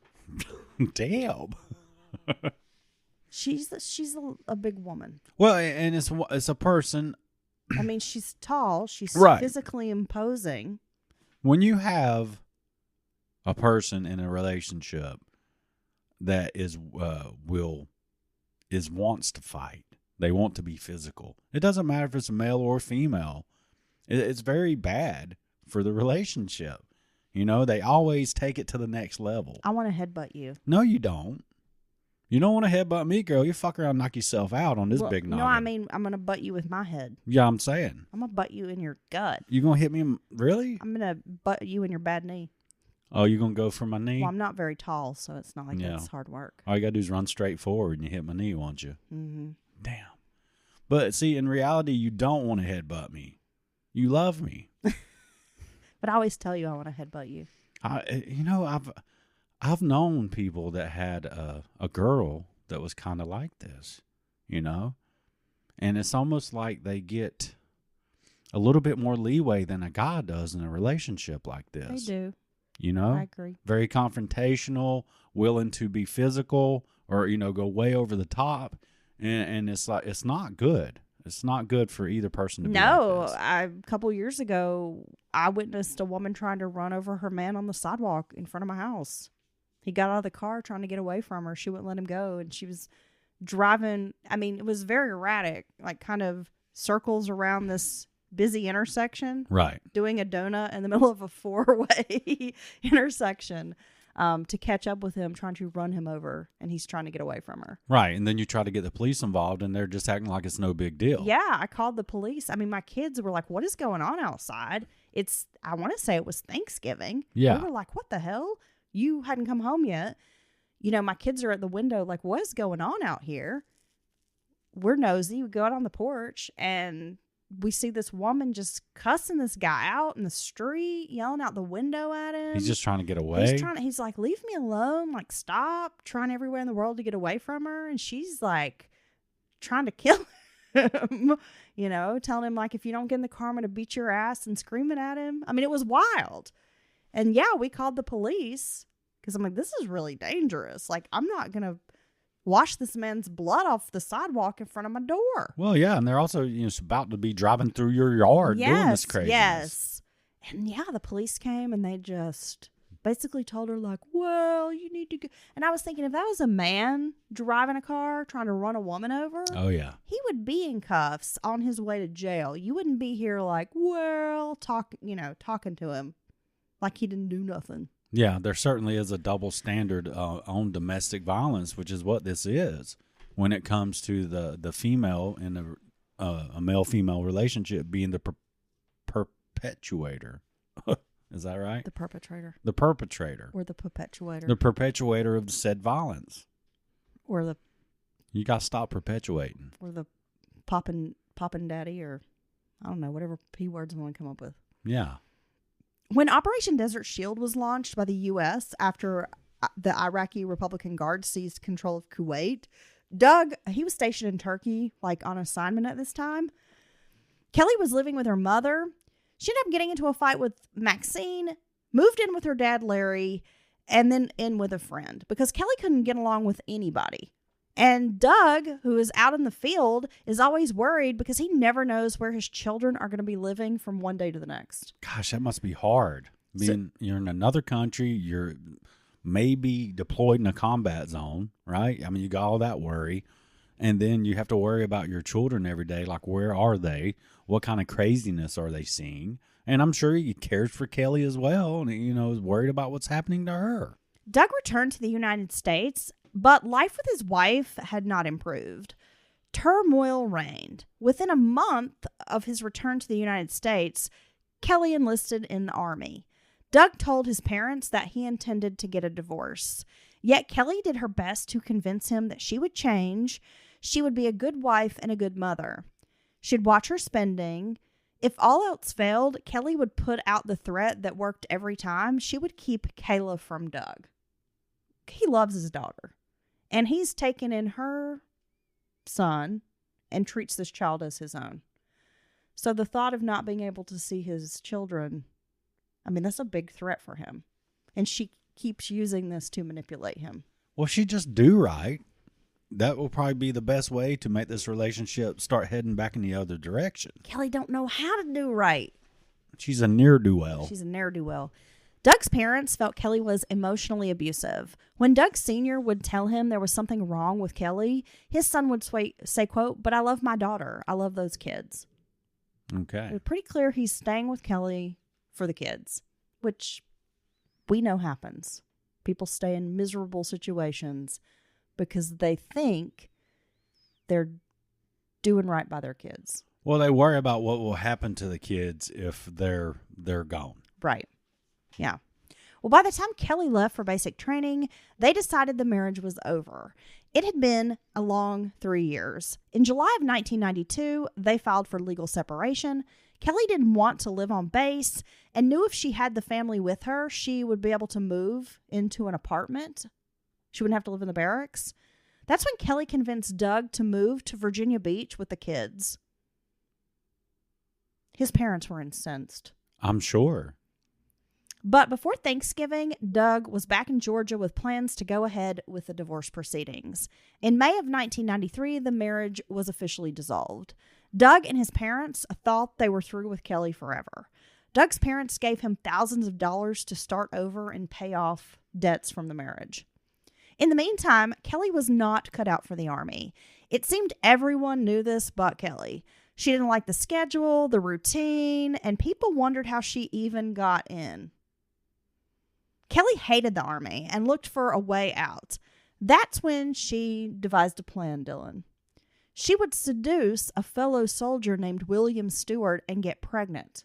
Damn. She's a big woman. Well, and it's a person. I mean, she's tall. She's physically imposing. When you have a person in a relationship that wants to fight, they want to be physical. It doesn't matter if it's a male or female. It's very bad for the relationship. They always take it to the next level. I want to headbutt you. No, you don't. You don't want to headbutt me, girl. You fuck around and knock yourself out on this big noggin. No, I mean, I'm going to butt you with my head. Yeah, I'm saying. I'm going to butt you in your gut. You going to hit me? Really? I'm going to butt you in your bad knee. Oh, you going to go for my knee? Well, I'm not very tall, so it's not like it's hard work. All you got to do is run straight forward and you hit my knee, won't you? Mm-hmm. Damn. But see, in reality, you don't want to headbutt me. You love me. But I always tell you I want to headbutt you. I've known people that had a girl that was kind of like this, and it's almost like they get a little bit more leeway than a guy does in a relationship like this. They do. I agree. Very confrontational, willing to be physical or, go way over the top. And it's like, it's not good. It's not good for either person to be like this. A couple years ago, I witnessed a woman trying to run over her man on the sidewalk in front of my house. He got out of the car trying to get away from her. She wouldn't let him go, and she was driving. I mean, it was very erratic, like kind of circles around this busy intersection. Right. Doing a donut in the middle of a 4-way intersection. to catch up with him, trying to run him over, and he's trying to get away from her. Right. And then you try to get the police involved, and they're just acting like it's no big deal. Yeah, I called the police. I mean, my kids were like, what is going on outside? I want to say it was Thanksgiving. Yeah. We were like, what the hell? You hadn't come home yet. You know, my kids are at the window like, what is going on out here? We're nosy. We go out on the porch, and we see this woman just cussing this guy out in the street, yelling out the window at him. He's just trying to get away. He's like, leave me alone. Like, stop. Trying everywhere in the world to get away from her. And she's like, trying to kill him, you know, telling him, like, if you don't get in the car, I'm going to beat your ass, and screaming at him. I mean, it was wild. And yeah, we called the police because I'm like, this is really dangerous. Like, I'm not going to wash this man's blood off the sidewalk in front of my door. Well, yeah, and they're also about to be driving through your yard doing this craziness. Yes. And yeah, the police came and they just basically told her, like, well, you need to go. And I was thinking, if that was a man driving a car trying to run a woman over, oh yeah, he would be in cuffs on his way to jail. You wouldn't be here like, well, talking to him like he didn't do nothing. Yeah, there certainly is a double standard on domestic violence, which is what this is when it comes to the female in a male-female relationship being the perpetuator. Is that right? The perpetrator. The perpetrator. Or the perpetuator. The perpetuator of said violence. Or the... You got to stop perpetuating. Or the poppin' daddy, or I don't know, whatever P words I want to come up with. Yeah. When Operation Desert Shield was launched by the U.S. after the Iraqi Republican Guard seized control of Kuwait, Doug, he was stationed in Turkey, like on assignment at this time. Kelly was living with her mother. She ended up getting into a fight with Maxine, moved in with her dad, Larry, and then in with a friend because Kelly couldn't get along with anybody. And Doug, who is out in the field, is always worried because he never knows where his children are going to be living from one day to the next. Gosh, that must be hard. You're in another country, you're maybe deployed in a combat zone, right? I mean, you got all that worry. And then you have to worry about your children every day. Like, where are they? What kind of craziness are they seeing? And I'm sure he cares for Kelly as well. And, is worried about what's happening to her. Doug returned to the United States, but life with his wife had not improved. Turmoil reigned. Within a month of his return to the United States, Kelly enlisted in the Army. Doug told his parents that he intended to get a divorce. Yet Kelly did her best to convince him that she would change. She would be a good wife and a good mother. She'd watch her spending. If all else failed, Kelly would put out the threat that worked every time. She would keep Kayla from Doug. He loves his daughter. And he's taken in her son and treats this child as his own. So the thought of not being able to see his children, I mean, that's a big threat for him. And she keeps using this to manipulate him. Well, she just do right. That will probably be the best way to make this relationship start heading back in the other direction. Kelly don't know how to do right. She's a ne'er-do-well. She's a ne'er-do-well. Doug's parents felt Kelly was emotionally abusive. When Doug Sr. would tell him there was something wrong with Kelly, his son would say, quote, "But I love my daughter. I love those kids." Okay. It was pretty clear he's staying with Kelly for the kids, which we know happens. People stay in miserable situations because they think they're doing right by their kids. Well, they worry about what will happen to the kids if they're gone. Right. Yeah. Well, by the time Kelly left for basic training, they decided the marriage was over. It had been a long 3 years. In July of 1992, they filed for legal separation. Kelly didn't want to live on base and knew if she had the family with her, she would be able to move into an apartment. She wouldn't have to live in the barracks. That's when Kelly convinced Doug to move to Virginia Beach with the kids. His parents were incensed. I'm sure. But before Thanksgiving, Doug was back in Georgia with plans to go ahead with the divorce proceedings. In May of 1993, the marriage was officially dissolved. Doug and his parents thought they were through with Kelly forever. Doug's parents gave him thousands of dollars to start over and pay off debts from the marriage. In the meantime, Kelly was not cut out for the Army. It seemed everyone knew this but Kelly. She didn't like the schedule, the routine, and people wondered how she even got in. Kelly hated the Army and looked for a way out. That's when she devised a plan, Dylan. She would seduce a fellow soldier named William Stewart and get pregnant.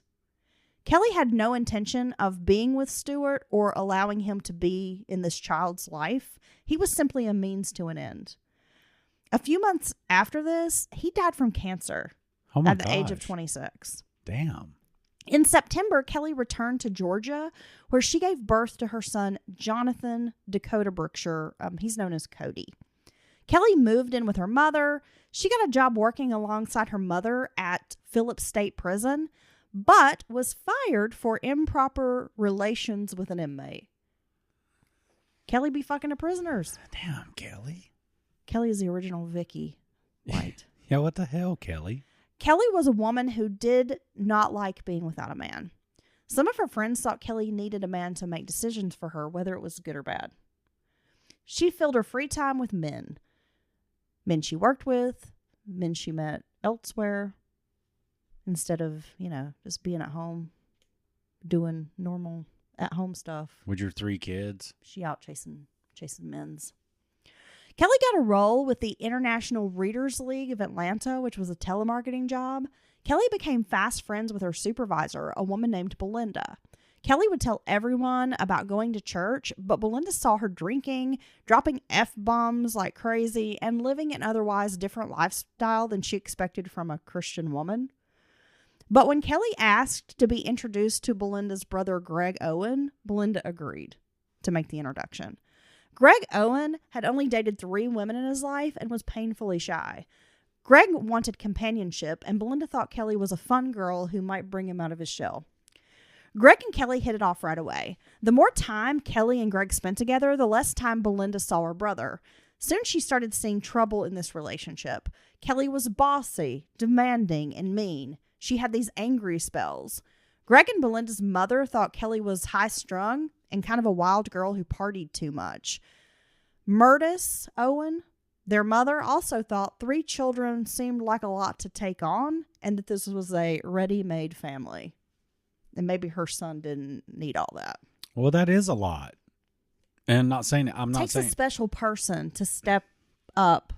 Kelly had no intention of being with Stewart or allowing him to be in this child's life. He was simply a means to an end. A few months after this, he died from cancer at the age of 26. Damn. In September, Kelly returned to Georgia, where she gave birth to her son, Jonathan Dakota Brookshire. He's known as Cody. Kelly moved in with her mother. She got a job working alongside her mother at Phillips State Prison, but was fired for improper relations with an inmate. Kelly be fucking the prisoners. Damn, Kelly. Kelly is the original Vicky White. Yeah, what the hell, Kelly? Kelly was a woman who did not like being without a man. Some of her friends thought Kelly needed a man to make decisions for her, whether it was good or bad. She filled her free time with men. Men she worked with, men she met elsewhere, instead of, just being at home, doing normal at-home stuff. With your 3 kids? She out chasing men's. Kelly got a role with the International Readers League of Atlanta, which was a telemarketing job. Kelly became fast friends with her supervisor, a woman named Belinda. Kelly would tell everyone about going to church, but Belinda saw her drinking, dropping F-bombs like crazy, and living an otherwise different lifestyle than she expected from a Christian woman. But when Kelly asked to be introduced to Belinda's brother, Greg Owen, Belinda agreed to make the introduction. Greg Owen had only dated 3 women in his life and was painfully shy. Greg wanted companionship, and Belinda thought Kelly was a fun girl who might bring him out of his shell. Greg and Kelly hit it off right away. The more time Kelly and Greg spent together, the less time Belinda saw her brother. Soon she started seeing trouble in this relationship. Kelly was bossy, demanding, and mean. She had these angry spells. Greg and Belinda's mother thought Kelly was high-strung and kind of a wild girl who partied too much. Murtis Owen, their mother, also thought 3 children seemed like a lot to take on and that this was a ready-made family. And maybe her son didn't need all that. Well, that is a lot. And I'm not saying It takes a special person to step up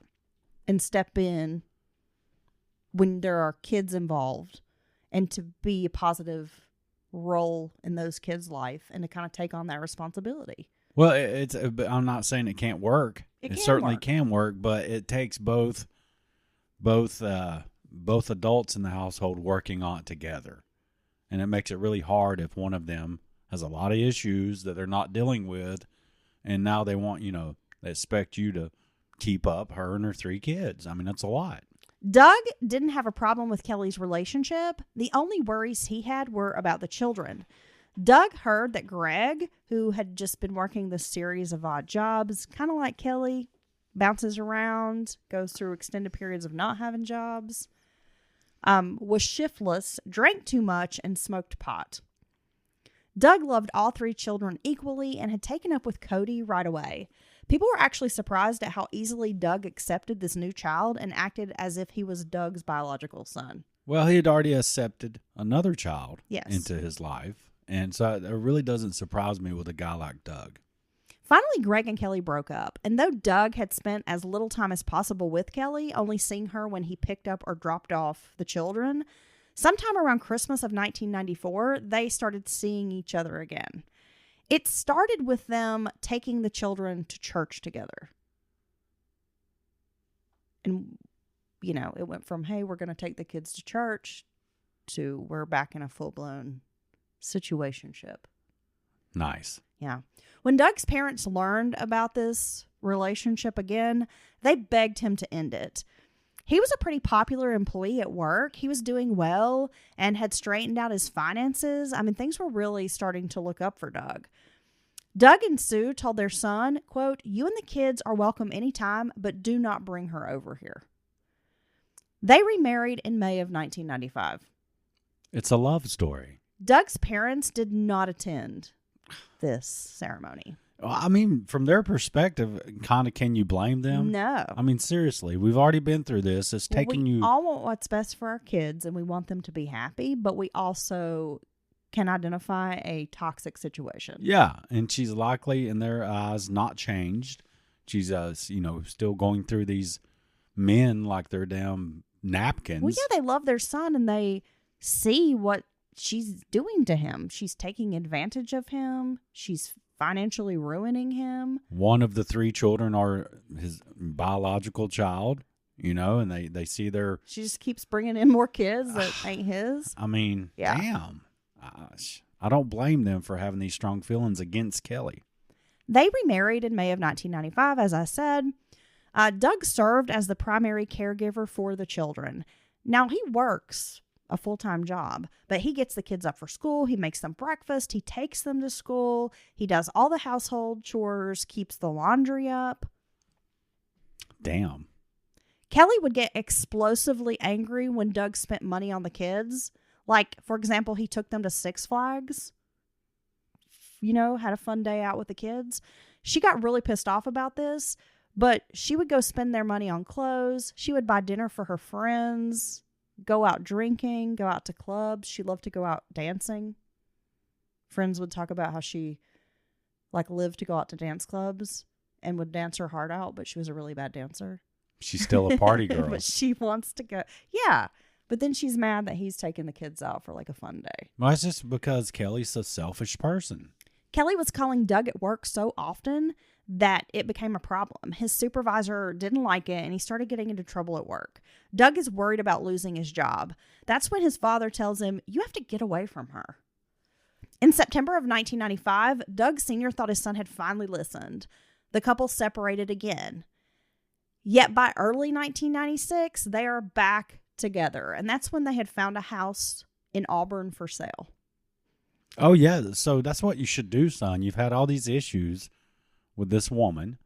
and step in when there are kids involved and to be a positive role in those kids' life and to kind of take on that responsibility. Well, I'm not saying it can't work. It certainly work. can work, but it takes both adults in the household working on it together. And it makes it really hard if one of them has a lot of issues that they're not dealing with, and now they want, they expect you to keep up her and her 3 kids. I mean, that's a lot. Doug didn't have a problem with Kelly's relationship. The only worries he had were about the children. Doug heard that Greg, who had just been working this series of odd jobs, kind of like Kelly, bounces around, goes through extended periods of not having jobs, was shiftless, drank too much, and smoked pot. Doug loved all 3 children equally and had taken up with Cody right away. People were actually surprised at how easily Doug accepted this new child and acted as if he was Doug's biological son. Well, he had already accepted another child Yes. into his life. And so it really doesn't surprise me with a guy like Doug. Finally, Greg and Kelly broke up. And though Doug had spent as little time as possible with Kelly, only seeing her when he picked up or dropped off the children, sometime around Christmas of 1994, they started seeing each other again. It started with them taking the children to church together. And, it went from, hey, we're going to take the kids to church to we're back in a full-blown situationship. Nice. Yeah. When Doug's parents learned about this relationship again, they begged him to end it. He was a pretty popular employee at work. He was doing well and had straightened out his finances. I mean, things were really starting to look up for Doug. Doug and Sue told their son, quote, "You and the kids are welcome anytime, but do not bring her over here." They remarried in May of 1995. It's a love story. Doug's parents did not attend this ceremony. Well, I mean, from their perspective, kind of, can you blame them? No. I mean, seriously, we've already been through this. It's taking we you. all want what's best for our kids, and we want them to be happy, but we also can identify a toxic situation. Yeah, and she's likely in their eyes not changed. She's still going through these men like they're damn napkins. Well, yeah, they love their son and they see what she's doing to him. She's taking advantage of him. She's financially ruining him. One of the 3 children are his biological child, and they see their... She just keeps bringing in more kids that ain't his. I mean, yeah. Damn. I don't blame them for having these strong feelings against Kelly. They remarried in May of 1995, as I said. Doug served as the primary caregiver for the children. Now, he works a full-time job, but he gets the kids up for school. He makes them breakfast. He takes them to school. He does all the household chores, keeps the laundry up. Damn. Kelly would get explosively angry when Doug spent money on the kids. Like, for example, he took them to Six Flags, had a fun day out with the kids. She got really pissed off about this, but she would go spend their money on clothes. She would buy dinner for her friends, go out drinking, go out to clubs. She loved to go out dancing. Friends would talk about how she lived to go out to dance clubs and would dance her heart out, but she was a really bad dancer. She's still a party girl. But she wants to go. Yeah. But then she's mad that he's taking the kids out for a fun day. Well, it's just because Kelly's a selfish person. Kelly was calling Doug at work so often that it became a problem. His supervisor didn't like it and he started getting into trouble at work. Doug is worried about losing his job. That's when his father tells him, "You have to get away from her." In September of 1995, Doug Sr. thought his son had finally listened. The couple separated again. Yet by early 1996, they are back together. And that's when they had found a house in Auburn for sale. Oh, yeah. So that's what you should do, son. You've had all these issues with this woman.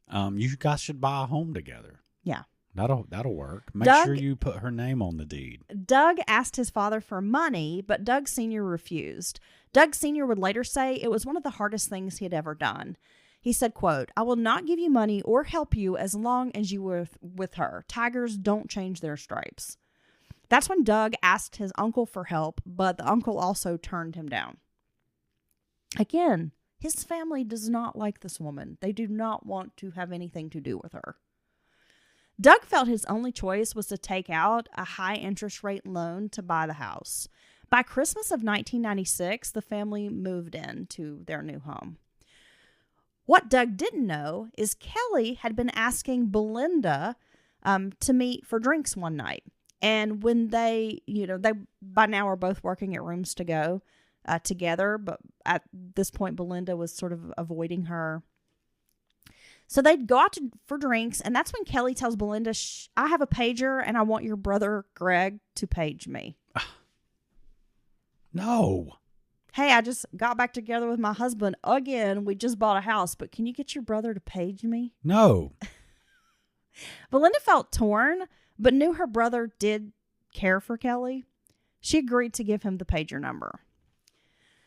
You guys should buy a home together. Yeah. That'll work. Make Doug, sure you put her name on the deed. Doug asked his father for money, but Doug Sr. refused. Doug Sr. would later say it was one of the hardest things he had ever done. He said, quote, "I will not give you money or help you as long as you were with her. Tigers don't change their stripes." That's when Doug asked his uncle for help, but the uncle also turned him down. Again, his family does not like this woman. They do not want to have anything to do with her. Doug felt his only choice was to take out a high interest rate loan to buy the house. By Christmas of 1996, the family moved into their new home. What Doug didn't know is Kelly had been asking Belinda to meet for drinks one night. And when they by now are both working at Rooms to Go together, but at this point, Belinda was sort of avoiding her. So they'd go out for drinks, and that's when Kelly tells Belinda, "I have a pager, and I want your brother Greg to page me." No. "Hey, I just got back together with my husband again. We just bought a house, but can you get your brother to page me?" No. Belinda felt torn, but knew her brother did care for Kelly. She agreed to give him the pager number.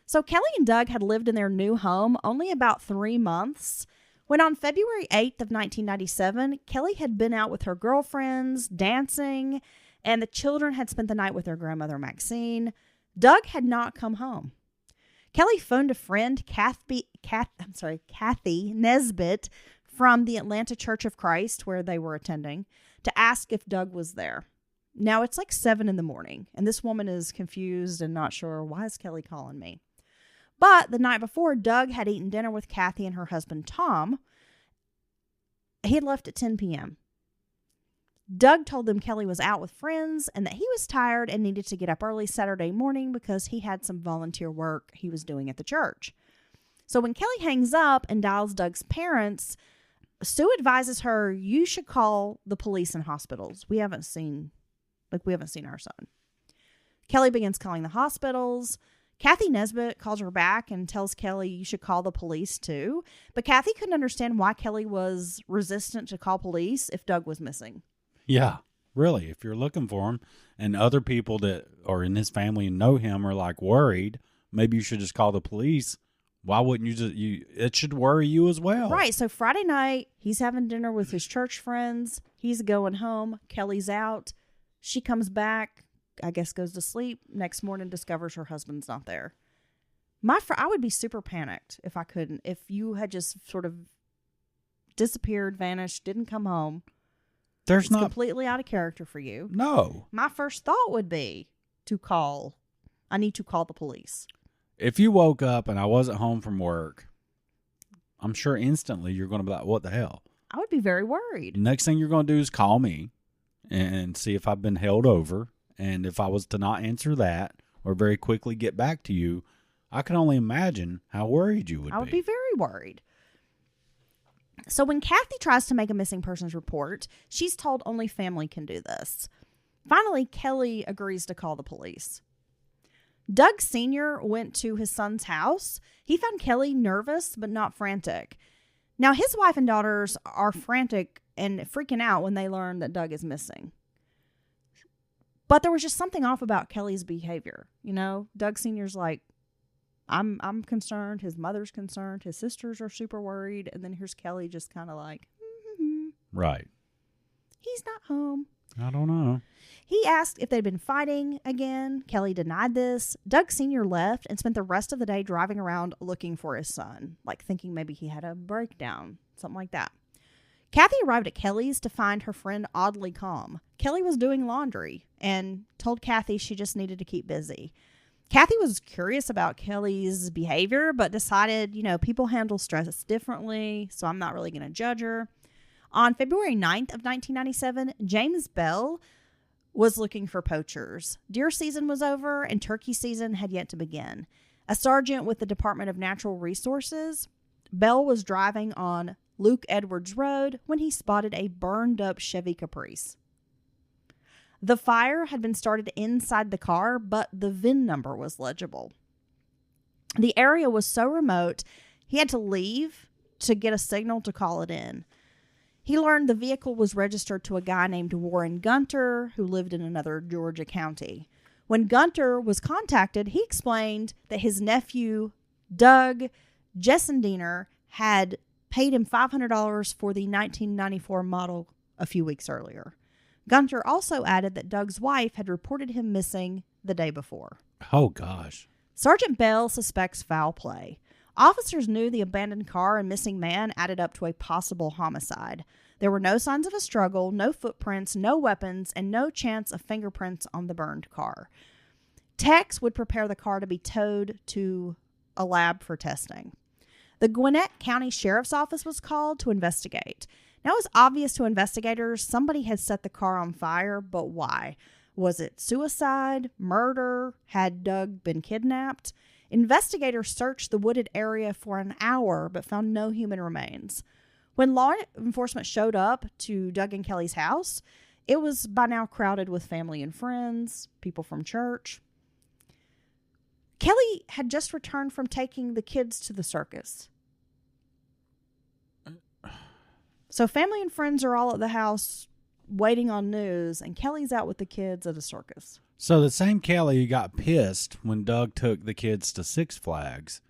So Kelly and Doug had lived in their new home only about 3 months when on February 8th of 1997, Kelly had been out with her girlfriends, dancing, and the children had spent the night with their grandmother, Maxine. Doug had not come home. Kelly phoned a friend, Kathy Nesbitt, from the Atlanta Church of Christ, where they were attending, to ask if Doug was there. Now it's 7 a.m, and this woman is confused and not sure, why is Kelly calling me? But the night before, Doug had eaten dinner with Kathy and her husband, Tom. He had left at 10 p.m. Doug told them Kelly was out with friends and that he was tired and needed to get up early Saturday morning because he had some volunteer work he was doing at the church. So when Kelly hangs up and dials Doug's parents, Sue advises her, "You should call the police and hospitals. We haven't seen our son." Kelly begins calling the hospitals. Kathy Nesbitt calls her back and tells Kelly, "You should call the police too." But Kathy couldn't understand why Kelly was resistant to call police if Doug was missing. Yeah, really. If you're looking for him and other people that are in his family and know him are worried, maybe you should just call the police. Why wouldn't it should worry you as well. Right. So Friday night, he's having dinner with his church friends. He's going home. Kelly's out. She comes back, I guess goes to sleep. Next morning, discovers her husband's not there. I would be super panicked if I couldn't. If you had just sort of disappeared, vanished, didn't come home. There's it's not completely out of character for you. No. My first thought would be I need to call the police. If you woke up and I wasn't home from work, I'm sure instantly you're going to be like, what the hell? I would be very worried. Next thing you're going to do is call me and see if I've been held over. And if I was to not answer that or very quickly get back to you, I can only imagine how worried you would be. I would be very worried. So when Kathy tries to make a missing persons report, she's told only family can do this. Finally, Kelly agrees to call the police. Doug Sr. went to his son's house. He found Kelly nervous but not frantic. Now, his wife and daughters are frantic and freaking out when they learn that Doug is missing. But there was just something off about Kelly's behavior. You know, Doug Sr.'s like, I'm concerned. His mother's concerned. His sisters are super worried. And then here's Kelly just kind of like, Right. He's not home. I don't know. He asked if they'd been fighting again. Kelly denied this. Doug Sr. left and spent the rest of the day driving around looking for his son, like thinking maybe he had a breakdown, something like that. Kathy arrived at Kelly's to find her friend oddly calm. Kelly was doing laundry and told Kathy she just needed to keep busy. Kathy was curious about Kelly's behavior, but decided, people handle stress differently, so I'm not really going to judge her. On February 9th of 1997, James Bell was looking for poachers. Deer season was over and turkey season had yet to begin. A sergeant with the Department of Natural Resources, Bell was driving on Luke Edwards Road when he spotted a burned up Chevy Caprice. The fire had been started inside the car, but the VIN number was legible. The area was so remote, he had to leave to get a signal to call it in. He learned the vehicle was registered to a guy named Warren Gunter, who lived in another Georgia county. When Gunter was contacted, he explained that his nephew, Doug Gissendaner, had paid him $500 for the 1994 model a few weeks earlier. Gunter also added that Doug's wife had reported him missing the day before. Oh, gosh. Sergeant Bell suspects foul play. Officers knew the abandoned car and missing man added up to a possible homicide. There were no signs of a struggle, no footprints, no weapons, and no chance of fingerprints on the burned car. Techs would prepare the car to be towed to a lab for testing. The Gwinnett County Sheriff's Office was called to investigate. Now, it was obvious to investigators somebody had set the car on fire, but why? Was it suicide, murder? Had Doug been kidnapped? Investigators searched the wooded area for an hour, but found no human remains. When law enforcement showed up to Doug and Kelly's house, it was by now crowded with family and friends, people from church. Kelly had just returned from taking the kids to the circus. So family and friends are all at the house waiting on news, and Kelly's out with the kids at a circus. So the same Kelly who got pissed when Doug took the kids to Six Flags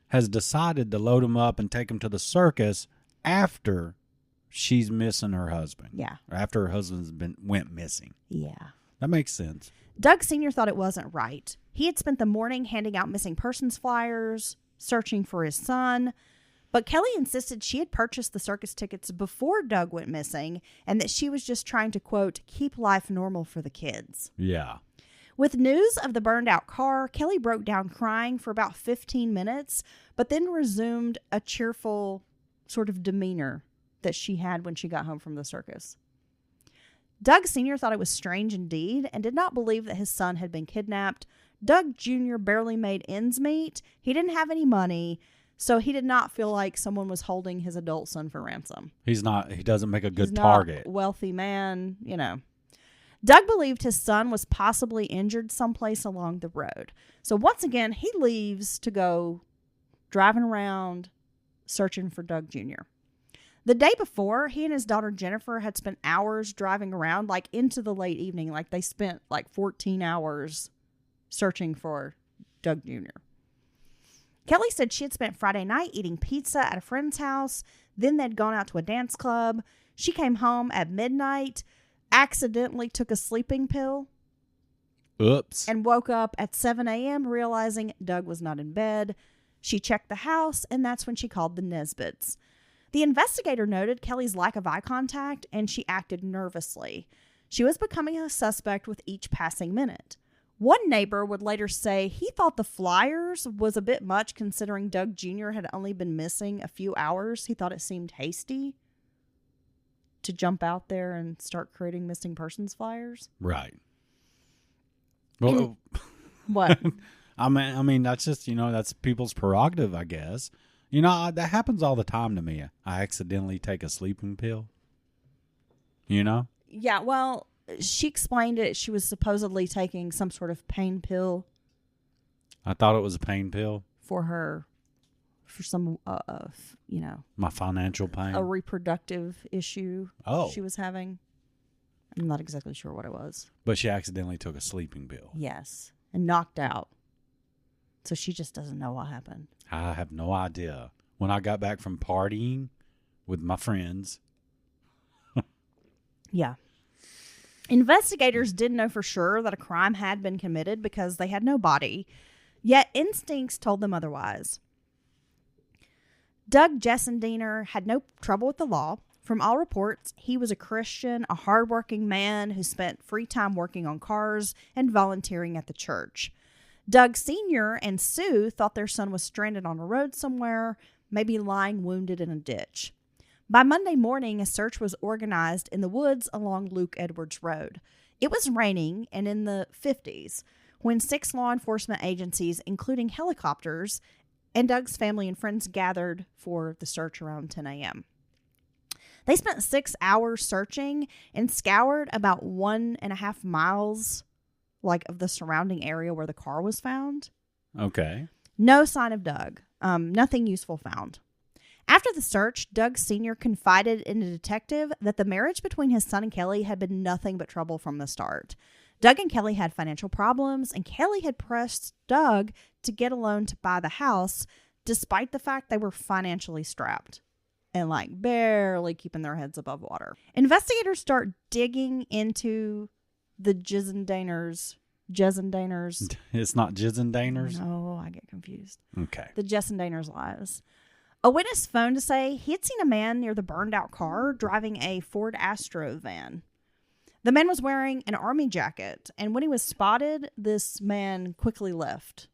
has decided to load them up and take them to the circus after she's missing her husband. Yeah. Or after her husband's went missing. Yeah. That makes sense. Doug Sr. thought it wasn't right. He had spent the morning handing out missing persons flyers, searching for his son, but Kelly insisted she had purchased the circus tickets before Doug went missing and that she was just trying to, quote, keep life normal for the kids. Yeah. With news of the burned out car, Kelly broke down crying for about 15 minutes, but then resumed a cheerful sort of demeanor that she had when she got home from the circus. Doug Sr. thought it was strange indeed and did not believe that his son had been kidnapped. Doug Jr. barely made ends meet. He didn't have any money, so he did not feel like someone was holding his adult son for ransom. He doesn't make a good He's target. Not a wealthy man, Doug believed his son was possibly injured someplace along the road. So once again, he leaves to go driving around searching for Doug Jr. The day before, he and his daughter Jennifer had spent hours driving around, like into the late evening. Like they spent like 14 hours searching for Doug Jr. Kelly said she had spent Friday night eating pizza at a friend's house. Then they'd gone out to a dance club. She came home at midnight, accidentally took a sleeping pill. Oops. and woke up at 7 a.m. realizing Doug was not in bed. She checked the house, and that's when she called the Nesbitts. The investigator noted Kelly's lack of eye contact, and she acted nervously. She was becoming a suspect with each passing minute. One neighbor would later say he thought the flyers was a bit much considering Doug Jr. had only been missing a few hours. He thought it seemed hasty to jump out there and start creating missing persons flyers. Right. Well, What? I mean, that's just, that's people's prerogative, I guess. That happens all the time to me. I accidentally take a sleeping pill. Yeah, well, she explained it. She was supposedly taking some sort of pain pill I thought it was a pain pill. for some, My financial pain. a reproductive issue Oh. she was having. I'm not exactly sure what it was. But she accidentally took a sleeping pill. Yes, and knocked out. So she just doesn't know what happened. I have no idea. When I got back from partying with my friends. Yeah. Investigators didn't know for sure that a crime had been committed because they had no body, yet instincts told them otherwise. Doug Gissendaner had no trouble with the law. From all reports, he was a Christian, a hardworking man who spent free time working on cars and volunteering at the church. Doug Sr. and Sue thought their son was stranded on a road somewhere, maybe lying wounded in a ditch. By Monday morning, a search was organized in the woods along Luke Edwards Road. It was raining and in the 50s when 6 law enforcement agencies, including helicopters, and Doug's family and friends gathered for the search around 10 a.m. They spent 6 hours searching and scoured about 1.5 miles of the surrounding area where the car was found. Okay. No sign of Doug. Nothing useful found. After the search, Doug Sr. confided in a detective that the marriage between his son and Kelly had been nothing but trouble from the start. Doug and Kelly had financial problems, and Kelly had pressed Doug to get a loan to buy the house, despite the fact they were financially strapped and barely keeping their heads above water. Investigators start digging into the Gissendaners. It's not Gissendaners? No, I get confused. Okay. The Gissendaners' lives. A witness phoned to say he had seen a man near the burned out car driving a Ford Astro van. The man was wearing an army jacket, and when he was spotted, this man quickly left.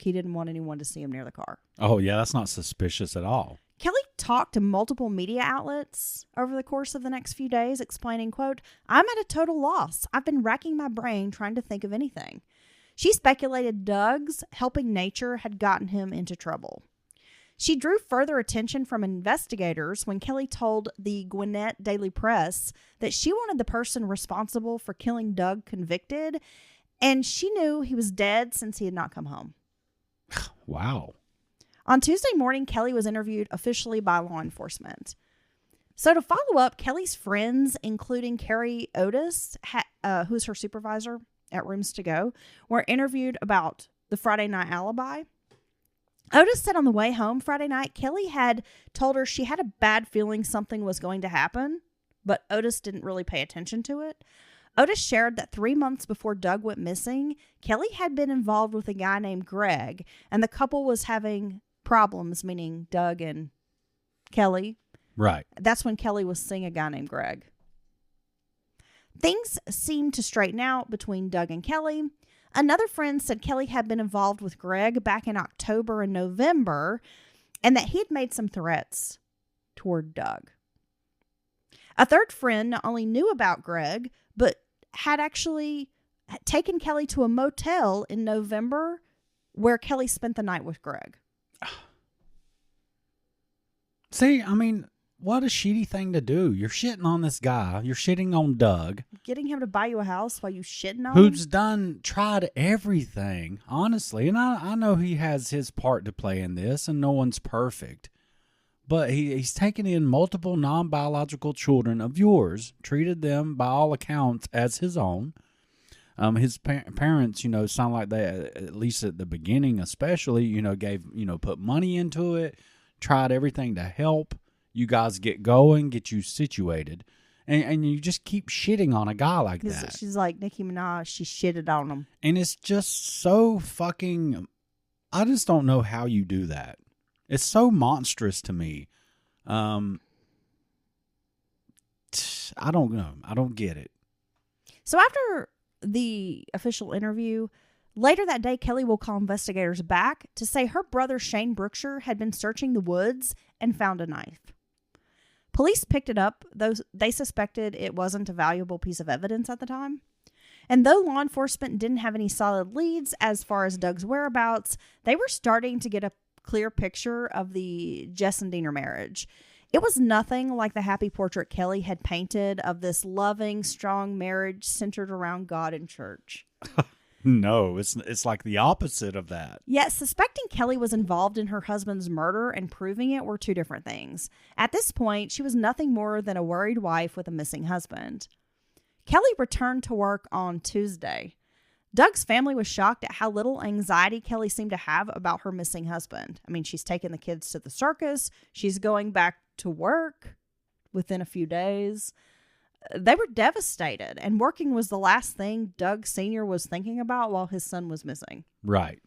He didn't want anyone to see him near the car. Oh, yeah, that's not suspicious at all. Kelly talked to multiple media outlets over the course of the next few days, explaining, quote, "I'm at a total loss. I've been racking my brain trying to think of anything." She speculated Doug's helping nature had gotten him into trouble. She drew further attention from investigators when Kelly told the Gwinnett Daily Press that she wanted the person responsible for killing Doug convicted, and she knew he was dead since he had not come home. Wow. On Tuesday morning, Kelly was interviewed officially by law enforcement. So to follow up, Kelly's friends, including Carrie Otis, who's her supervisor at Rooms to Go, were interviewed about the Friday night alibi. Otis said on the way home Friday night, Kelly had told her she had a bad feeling something was going to happen, but Otis didn't really pay attention to it. Otis shared that 3 months before Doug went missing, Kelly had been involved with a guy named Greg, and the couple was having problems, meaning Doug and Kelly. Right. That's when Kelly was seeing a guy named Greg. Things seemed to straighten out between Doug and Kelly. Another friend said Kelly had been involved with Greg back in October and November, and that he had made some threats toward Doug. A third friend not only knew about Greg, but had actually taken Kelly to a motel in November where Kelly spent the night with Greg. See, I mean, what a shitty thing to do. You're shitting on this guy. You're shitting on Doug. Getting him to buy you a house while you shitting on who's him? tried everything, honestly. And I know he has his part to play in this, and no one's perfect. But he's taken in multiple non-biological children of yours, treated them, by all accounts, as his own. His parents, sound like they, at least at the beginning especially, gave, put money into it, tried everything to help you guys get going, get you situated. And you just keep shitting on a guy like 'Cause that. she's like Nicki Minaj. She shitted on him. And it's just so fucking... I just don't know how you do that. It's so monstrous to me. I don't know. I don't get it. So after the official interview, later that day, Kelly will call investigators back to say her brother Shane Brookshire had been searching the woods and found a knife. Police picked it up, though they suspected it wasn't a valuable piece of evidence at the time. And though law enforcement didn't have any solid leads as far as Doug's whereabouts, they were starting to get a clear picture of the Gissendaner marriage. It was nothing like the happy portrait Kelly had painted of this loving, strong marriage centered around God and church. No, it's like the opposite of that. Yet suspecting Kelly was involved in her husband's murder and proving it were two different things. At this point, she was nothing more than a worried wife with a missing husband. Kelly returned to work on Tuesday. Doug's family was shocked at how little anxiety Kelly seemed to have about her missing husband. I mean, she's taking the kids to the circus. She's going back to work within a few days. They were devastated, and working was the last thing Doug Sr. was thinking about while his son was missing. Right.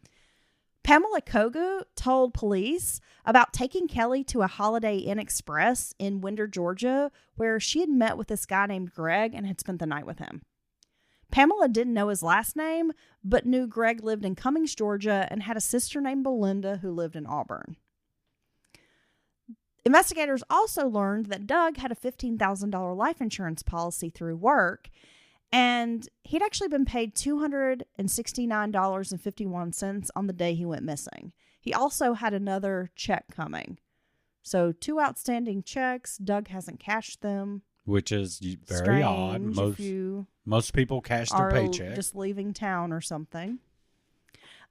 Pamela Kogu told police about taking Kelly to a Holiday Inn Express in Winder, Georgia, where she had met with this guy named Greg and had spent the night with him. Pamela didn't know his last name, but knew Greg lived in Cummings, Georgia, and had a sister named Belinda who lived in Auburn. Investigators also learned that Doug had a $15,000 life insurance policy through work, and he'd actually been paid $269.51 on the day he went missing. He also had another check coming. So 2 outstanding checks. Doug hasn't cashed them. Which is very Strange odd. if you Most people cash their are paycheck. just leaving town or something.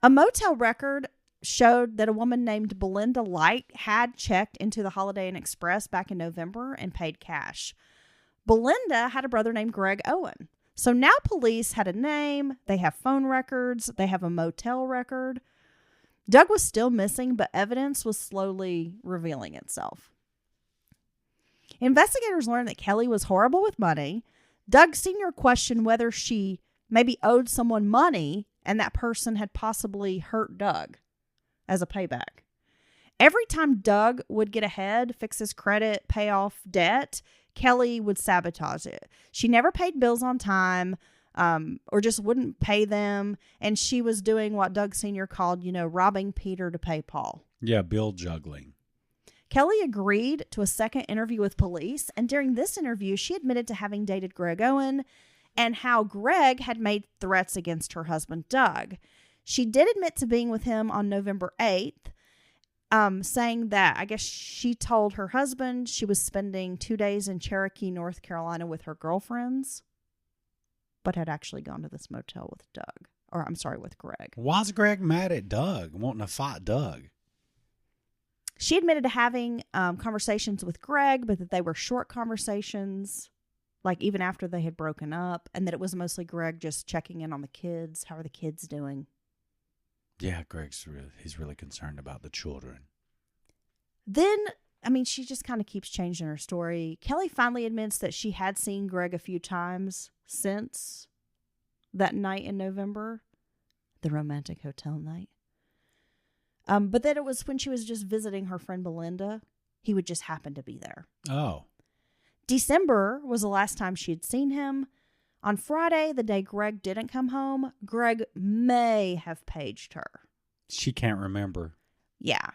A motel record showed that a woman named Belinda Light had checked into the Holiday Inn Express back in November and paid cash. Belinda had a brother named Greg Owen. So now police had a name, they have phone records, they have a motel record. Doug was still missing, but evidence was slowly revealing itself. Investigators learned that Kelly was horrible with money. Doug Sr. questioned whether she maybe owed someone money and that person had possibly hurt Doug as a payback. Every time Doug would get ahead, fix his credit, pay off debt, Kelly would sabotage it. She never paid bills on time, or just wouldn't pay them. And she was doing what Doug Sr. called, robbing Peter to pay Paul. Yeah, bill juggling. Kelly agreed to a second interview with police. And during this interview, she admitted to having dated Greg Owen and how Greg had made threats against her husband, Doug. She did admit to being with him on November 8th, saying that I guess she told her husband she was spending 2 days in Cherokee, North Carolina with her girlfriends, but had actually gone to this motel with with Greg. Why's Greg mad at Doug, wanting to fight Doug? She admitted to having conversations with Greg, but that they were short conversations, like even after they had broken up, and that it was mostly Greg just checking in on the kids. How are the kids doing? Yeah, he's really concerned about the children. Then, she just kind of keeps changing her story. Kelly finally admits that she had seen Greg a few times since that night in November, the romantic hotel night. But that it was when she was just visiting her friend Belinda. He would just happen to be there. Oh. December was the last time she had seen him. On Friday, the day Greg didn't come home, Greg may have paged her. She can't remember. Yeah.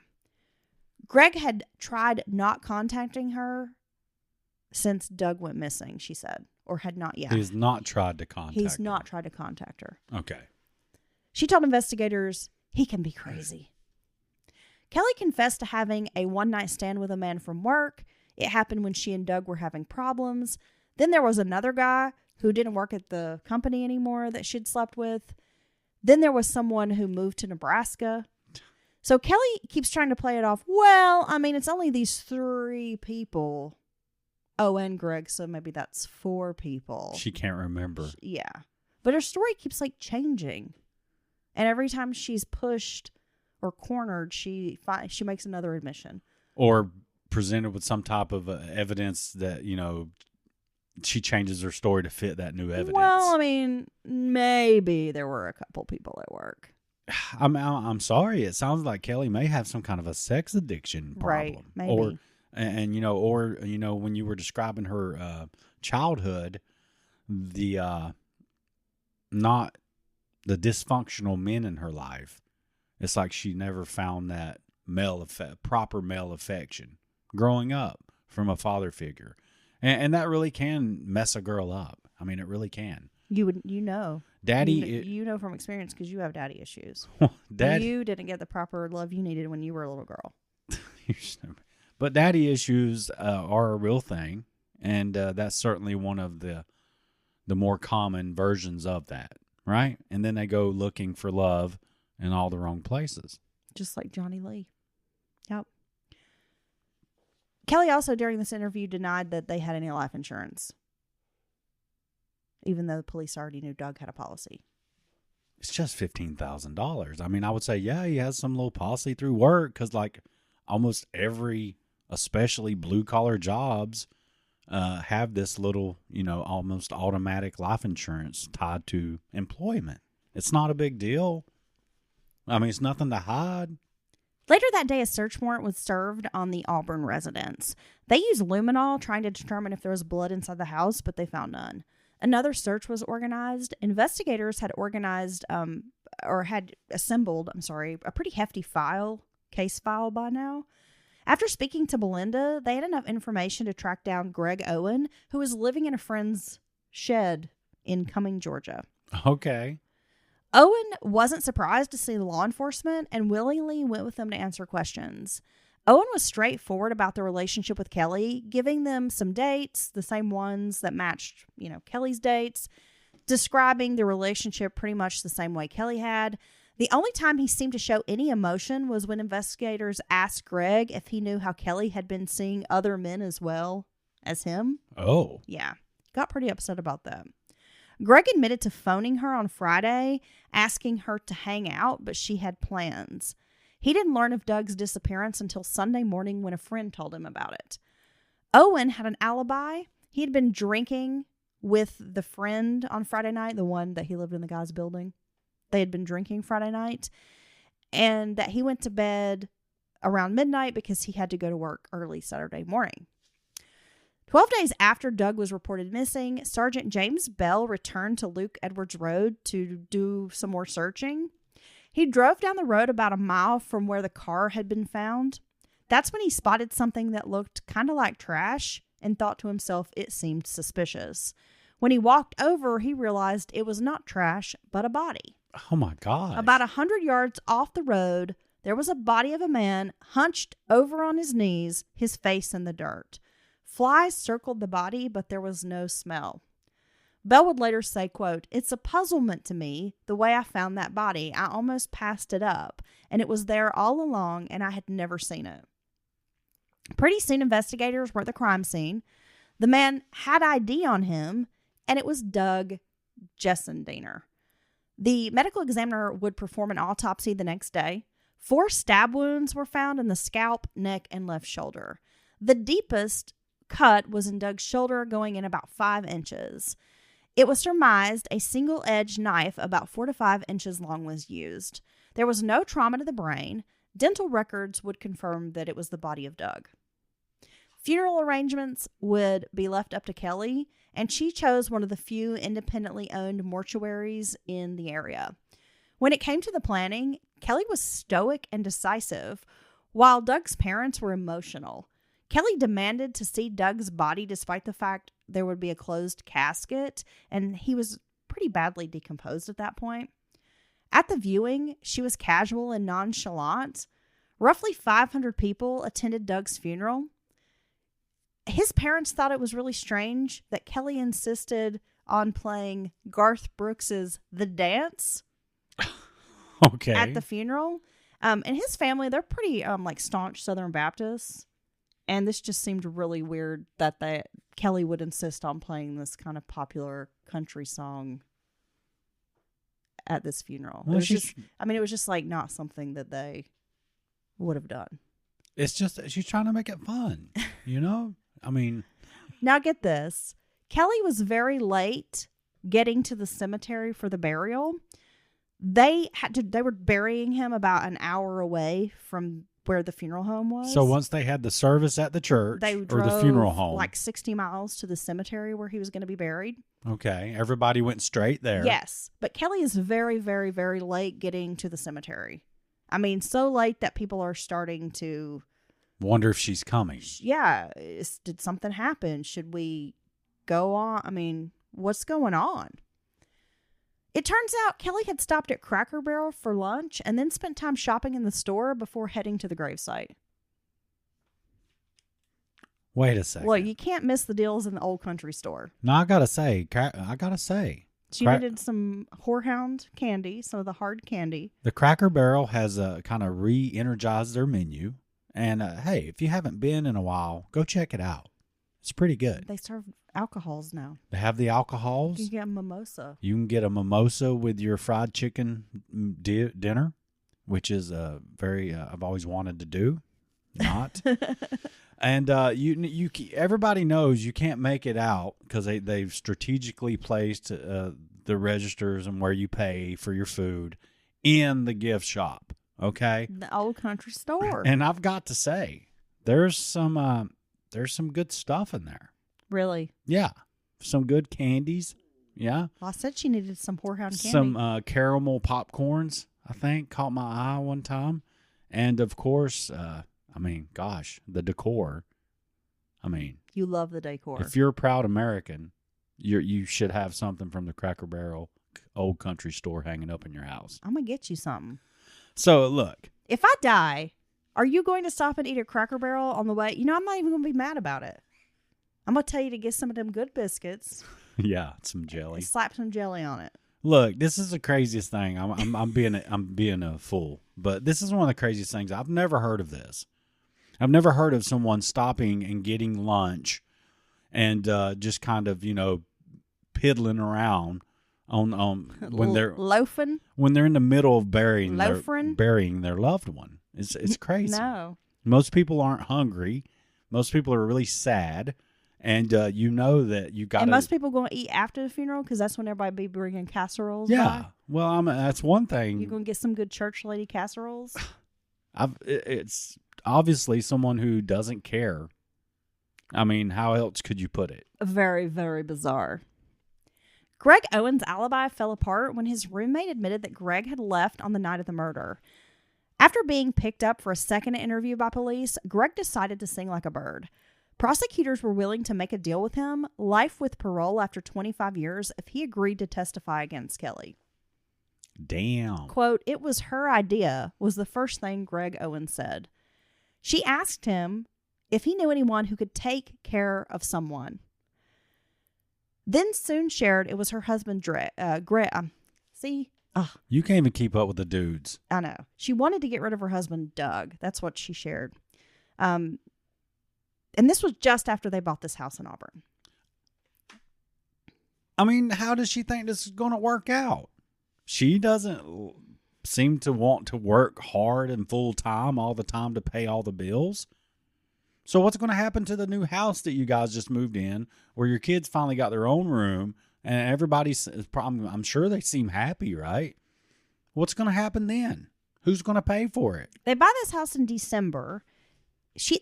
Greg had tried not contacting her since Doug went missing, she said. Or had not yet. He's not tried to contact He's her. not tried to contact her. Okay. She told investigators he can be crazy. Kelly confessed to having a one-night stand with a man from work. It happened when she and Doug were having problems. Then there was another guy who didn't work at the company anymore that she'd slept with. Then there was someone who moved to Nebraska. So Kelly keeps trying to play it off. Well, it's only these 3 people. Oh, and Greg, so maybe that's 4 people. She can't remember. Yeah. But her story keeps changing. And every time she's pushed or cornered, she makes another admission. Or presented with some type of evidence that, she changes her story to fit that new evidence. Well, I mean, maybe there were a couple people at work. I'm sorry. It sounds like Kelly may have some kind of a sex addiction problem. Right, maybe. And when you were describing her childhood, the not the dysfunctional men in her life, it's like she never found that proper male affection growing up from a father figure. And that really can mess a girl up. I mean, it really can. Daddy, you know from experience because you have daddy issues. You didn't get the proper love you needed when you were a little girl. You're stupid. But daddy issues are a real thing, and that's certainly one of the more common versions of that, right? And then they go looking for love in all the wrong places. Just like Johnny Lee. Yep. Kelly also, during this interview, denied that they had any life insurance, even though the police already knew Doug had a policy. It's just $15,000. I mean, I would say, yeah, he has some little policy through work because, like, almost every, especially blue-collar jobs, have this little, almost automatic life insurance tied to employment. It's not a big deal. I mean, it's nothing to hide. Later that day, a search warrant was served on the Auburn residence. They used luminol trying to determine if there was blood inside the house, but they found none. Another search was organized. Investigators had assembled a pretty hefty case file by now. After speaking to Belinda, they had enough information to track down Greg Owen, who was living in a friend's shed in Cumming, Georgia. Okay. Owen wasn't surprised to see law enforcement and willingly went with them to answer questions. Owen was straightforward about the relationship with Kelly, giving them some dates, the same ones that matched, Kelly's dates, describing the relationship pretty much the same way Kelly had. The only time he seemed to show any emotion was when investigators asked Greg if he knew how Kelly had been seeing other men as well as him. Oh. Yeah. Got pretty upset about that. Greg admitted to phoning her on Friday, asking her to hang out, but she had plans. He didn't learn of Doug's disappearance until Sunday morning when a friend told him about it. Owen had an alibi. He had been drinking with the friend on Friday night, the one that he lived in the guy's building. They had been drinking Friday night, and that he went to bed around midnight because he had to go to work early Saturday morning. 12 days after Doug was reported missing, Sergeant James Bell returned to Luke Edwards Road to do some more searching. He drove down the road about a mile from where the car had been found. That's when he spotted something that looked kind of like trash and thought to himself it seemed suspicious. When he walked over, he realized it was not trash, but a body. Oh my God. About 100 yards off the road, there was a body of a man hunched over on his knees, his face in the dirt. Flies circled the body, but there was no smell. Bell would later say, quote, "It's a puzzlement to me, the way I found that body. I almost passed it up, and it was there all along, and I had never seen it." Pretty soon, investigators were at the crime scene. The man had ID on him, and it was Doug Gissendaner. The medical examiner would perform an autopsy the next day. 4 stab wounds were found in the scalp, neck, and left shoulder. The deepest cut was in Doug's shoulder, going in about 5 inches. It was surmised a single-edged knife about 4 to 5 inches long was used. There was no trauma to the brain. Dental records would confirm that it was the body of Doug. Funeral arrangements would be left up to Kelly, and she chose one of the few independently owned mortuaries in the area. When it came to the planning, Kelly was stoic and decisive, while Doug's parents were emotional. Kelly demanded to see Doug's body despite the fact there would be a closed casket, and he was pretty badly decomposed at that point. At the viewing, she was casual and nonchalant. Roughly 500 people attended Doug's funeral. His parents thought it was really strange that Kelly insisted on playing Garth Brooks's The Dance Okay. at the funeral. And his family, they're pretty staunch Southern Baptists. And this just seemed really weird that Kelly would insist on playing this kind of popular country song at this funeral. Well, it was just like not something that they would have done. It's just she's trying to make it fun, I mean, now get this. Kelly was very late getting to the cemetery for the burial. They were burying him about an hour away from where the funeral home was. So once they had the service at the church they or drove the funeral home, like 60 miles to the cemetery where he was going to be buried. okay, everybody went straight there. Yes, but Kelly is very, very, very late getting to the cemetery. I mean, so late that people are starting to Wonder if she's coming. yeah, did something happen? Should we go on? I mean, what's going on? It turns out Kelly had stopped at Cracker Barrel for lunch and then spent time shopping in the store before heading to the gravesite. Wait a second. Well, you can't miss the deals in the old country store. No, I gotta say, She needed some Whorehound candy, some of the hard candy. the Cracker Barrel has kind of re-energized their menu. And hey, if you haven't been in a while, go check it out. It's pretty good. They serve alcohols now. They have the alcohols. You can get a mimosa. You can get a mimosa with your fried chicken dinner, which is very I've always wanted to do. Not. And you everybody knows you can't make it out because they've strategically placed the registers and where you pay for your food in the gift shop. Okay, The old country store. and I've got to say there's some good stuff in there. Really? Yeah, some good candies. Yeah, Well, I said she needed some Whorehound candy. some caramel popcorns. I think caught my eye one time, and of course, I mean, gosh, the decor. I mean, You love the decor. if you're a proud American, you should have something from the Cracker Barrel old country store hanging up in your house. I'm going to get you something. So look, If I die, are you going to stop and eat at Cracker Barrel on the way? You know, I'm not even going to be mad about it. I'm going to tell you to get some of them good biscuits. yeah, some jelly. And slap some jelly on it. Look, this is the craziest thing. I'm being a fool, but this is one of the craziest things. I've never heard of this. I've never heard of someone stopping and getting lunch, and just kind of piddling around on when they're loafing. when they're in the middle of burying Loafering? their loved one. It's crazy. No. Most people aren't hungry. Most people are really sad, and that you got. And most people going to eat after the funeral because that's when everybody be bringing casseroles. Yeah. Well, that's one thing. You're going to get some good church lady casseroles. It's obviously someone who doesn't care. I mean, how else could you put it? Very, very bizarre. Greg Owen's alibi fell apart when his roommate admitted that Greg had left on the night of the murder. After being picked up for a second interview by police, Greg decided to sing like a bird. Prosecutors were willing to make a deal with him, life with parole after 25 years, if he agreed to testify against Kelly. Damn. Quote, "It was her idea," was the first thing Greg Owen said. She asked him if he knew anyone who could take care of someone. Then soon shared it was her husband, Greg. You can't even keep up with the dudes. I know. She wanted to get rid of her husband, Doug. That's what she shared. And this was just after they bought this house in Auburn. I mean, how does she think this is going to work out? She doesn't seem to want to work hard and full time all the time to pay all the bills. So what's going to happen to the new house that you guys just moved in, where your kids finally got their own room and everybody's, I'm sure they seem happy, right? What's going to happen then? Who's going to pay for it? They buy this house in December.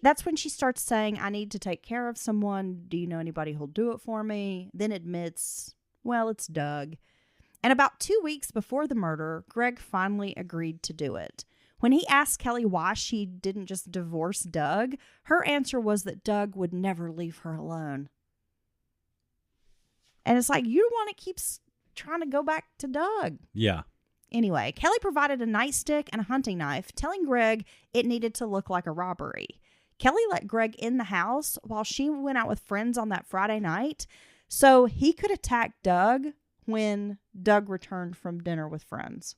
That's when she starts saying, "I need to take care of someone. Do you know anybody who'll do it for me?" Then admits, well, it's Doug. And about 2 weeks before the murder, Greg finally agreed to do it. When he asked Kelly why she didn't just divorce Doug, her answer was that Doug would never leave her alone. And it's like, you want to keep trying to go back to Doug. Yeah. Anyway, Kelly provided a nightstick and a hunting knife, telling Greg it needed to look like a robbery. Kelly let Greg in the house while she went out with friends on that Friday night so he could attack Doug when Doug returned from dinner with friends.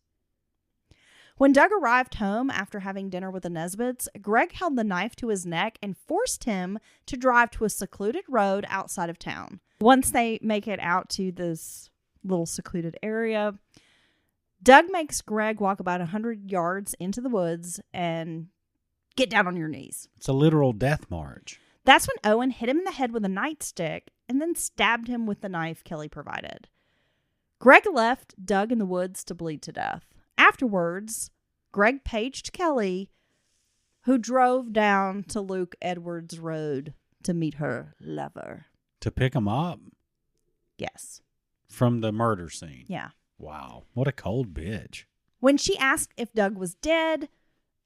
When Doug arrived home after having dinner with the Nesbitts, Greg held the knife to his neck and forced him to drive to a secluded road outside of town. Once they make it out to this little secluded area, Doug makes Greg walk about 100 yards into the woods and get down on your knees. It's a literal death march. That's when Owen hit him in the head with a nightstick and then stabbed him with the knife Kelly provided. Greg left Doug in the woods to bleed to death. Afterwards, Greg paged Kelly, who drove down to Luke Edwards Road to meet her lover. To pick him up? Yes. From the murder scene? Yeah. Wow. What a cold bitch. When she asked if Doug was dead,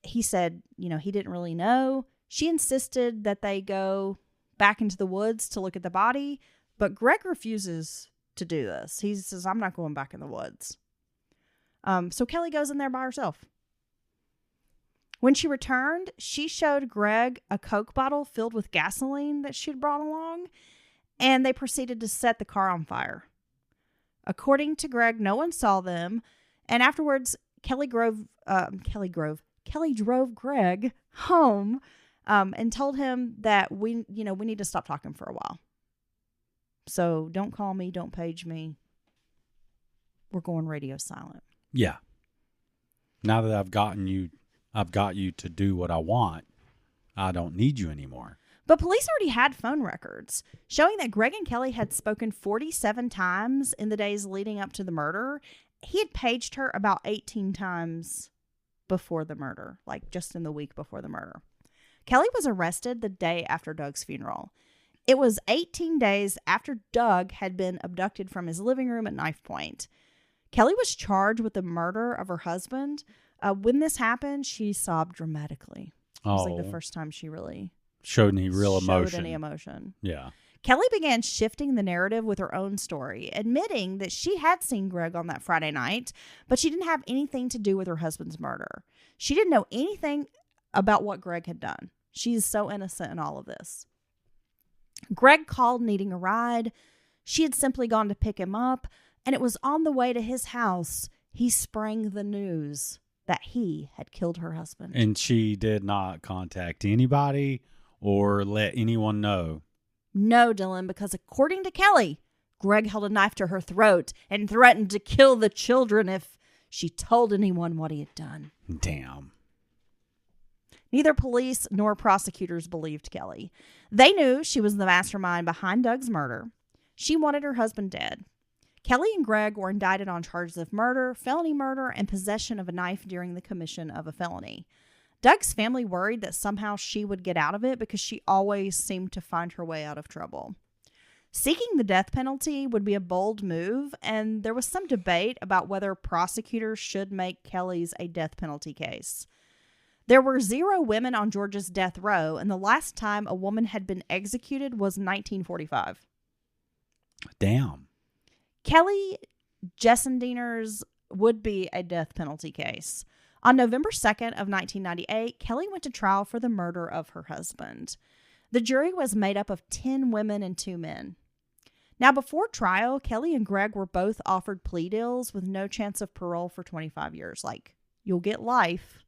he said, he didn't really know. She insisted that they go back into the woods to look at the body, but Greg refuses to do this. He says, I'm not going back in the woods. So Kelly goes in there by herself. When she returned, she showed Greg a Coke bottle filled with gasoline that she'd brought along, and they proceeded to set the car on fire. According to Greg, no one saw them, and afterwards, Kelly drove Greg home and told him that we need to stop talking for a while. So don't call me, don't page me. We're going radio silent. Yeah. Now that I've got you to do what I want, I don't need you anymore. But police already had phone records showing that Greg and Kelly had spoken 47 times in the days leading up to the murder. He had paged her about 18 times before the murder, like just in the week before the murder. Kelly was arrested the day after Doug's funeral. It was 18 days after Doug had been abducted from his living room at knife point. Kelly was charged with the murder of her husband. When this happened, she sobbed dramatically. It was like the first time she really showed any real emotion. Yeah. Kelly began shifting the narrative with her own story, admitting that she had seen Greg on that Friday night, but she didn't have anything to do with her husband's murder. She didn't know anything about what Greg had done. She's so innocent in all of this. Greg called needing a ride. She had simply gone to pick him up, and it was on the way to his house he sprang the news that he had killed her husband. And she did not contact anybody or let anyone know. No, Dylan, because according to Kelly, Greg held a knife to her throat and threatened to kill the children if she told anyone what he had done. Damn. Neither police nor prosecutors believed Kelly. They knew she was the mastermind behind Doug's murder. She wanted her husband dead. Kelly and Greg were indicted on charges of murder, felony murder, and possession of a knife during the commission of a felony. Doug's family worried that somehow she would get out of it because she always seemed to find her way out of trouble. Seeking the death penalty would be a bold move, and there was some debate about whether prosecutors should make Kelly's a death penalty case. There were 0 women on Georgia's death row, and the last time a woman had been executed was 1945. Damn. Kelly Gissendaner's would be a death penalty case. On November 2nd of 1998, Kelly went to trial for the murder of her husband. The jury was made up of 10 women and 2 men. Now, before trial, Kelly and Greg were both offered plea deals with no chance of parole for 25 years. Like, you'll get life,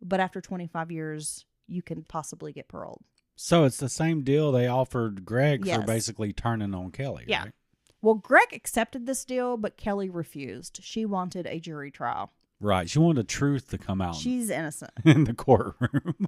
but after 25 years, you can possibly get paroled. So it's the same deal they offered Greg Yes. for basically turning on Kelly, Yeah. right? Well, Greg accepted this deal, but Kelly refused. She wanted a jury trial. Right. She wanted the truth to come out She's innocent. in the courtroom.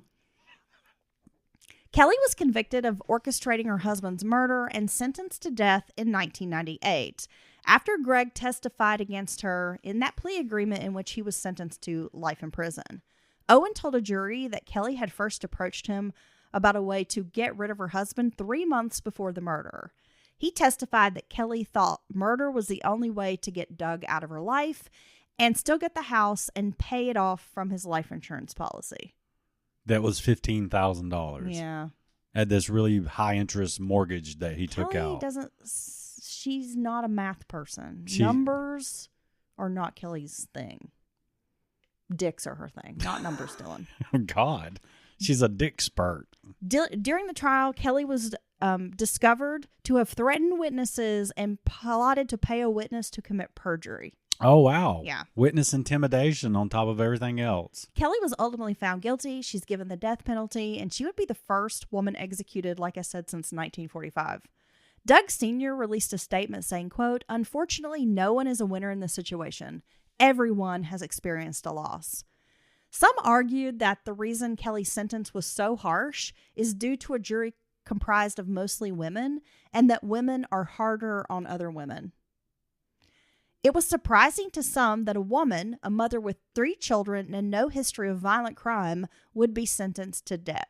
Kelly was convicted of orchestrating her husband's murder and sentenced to death in 1998 after Greg testified against her in that plea agreement in which he was sentenced to life in prison. Owen told a jury that Kelly had first approached him about a way to get rid of her husband 3 months before the murder. He testified that Kelly thought murder was the only way to get Doug out of her life and still get the house and pay it off from his life insurance policy. That was $15,000. Yeah. At this really high interest mortgage that he took out. She's not a math person. She- Numbers are not Kelly's thing. Dicks are her thing, not numbers, Dylan. Oh, God. She's a dick spurt. During the trial, Kelly was discovered to have threatened witnesses and plotted to pay a witness to commit perjury. Oh, wow. Yeah. Witness intimidation on top of everything else. Kelly was ultimately found guilty. She's given the death penalty, and she would be the first woman executed, like I said, since 1945. Doug Sr. released a statement saying, quote, "Unfortunately, no one is a winner in this situation. Everyone has experienced a loss." Some argued that the reason Kelly's sentence was so harsh is due to a jury comprised of mostly women, and that women are harder on other women. It was surprising to some that a woman, a mother with 3 children and no history of violent crime, would be sentenced to death.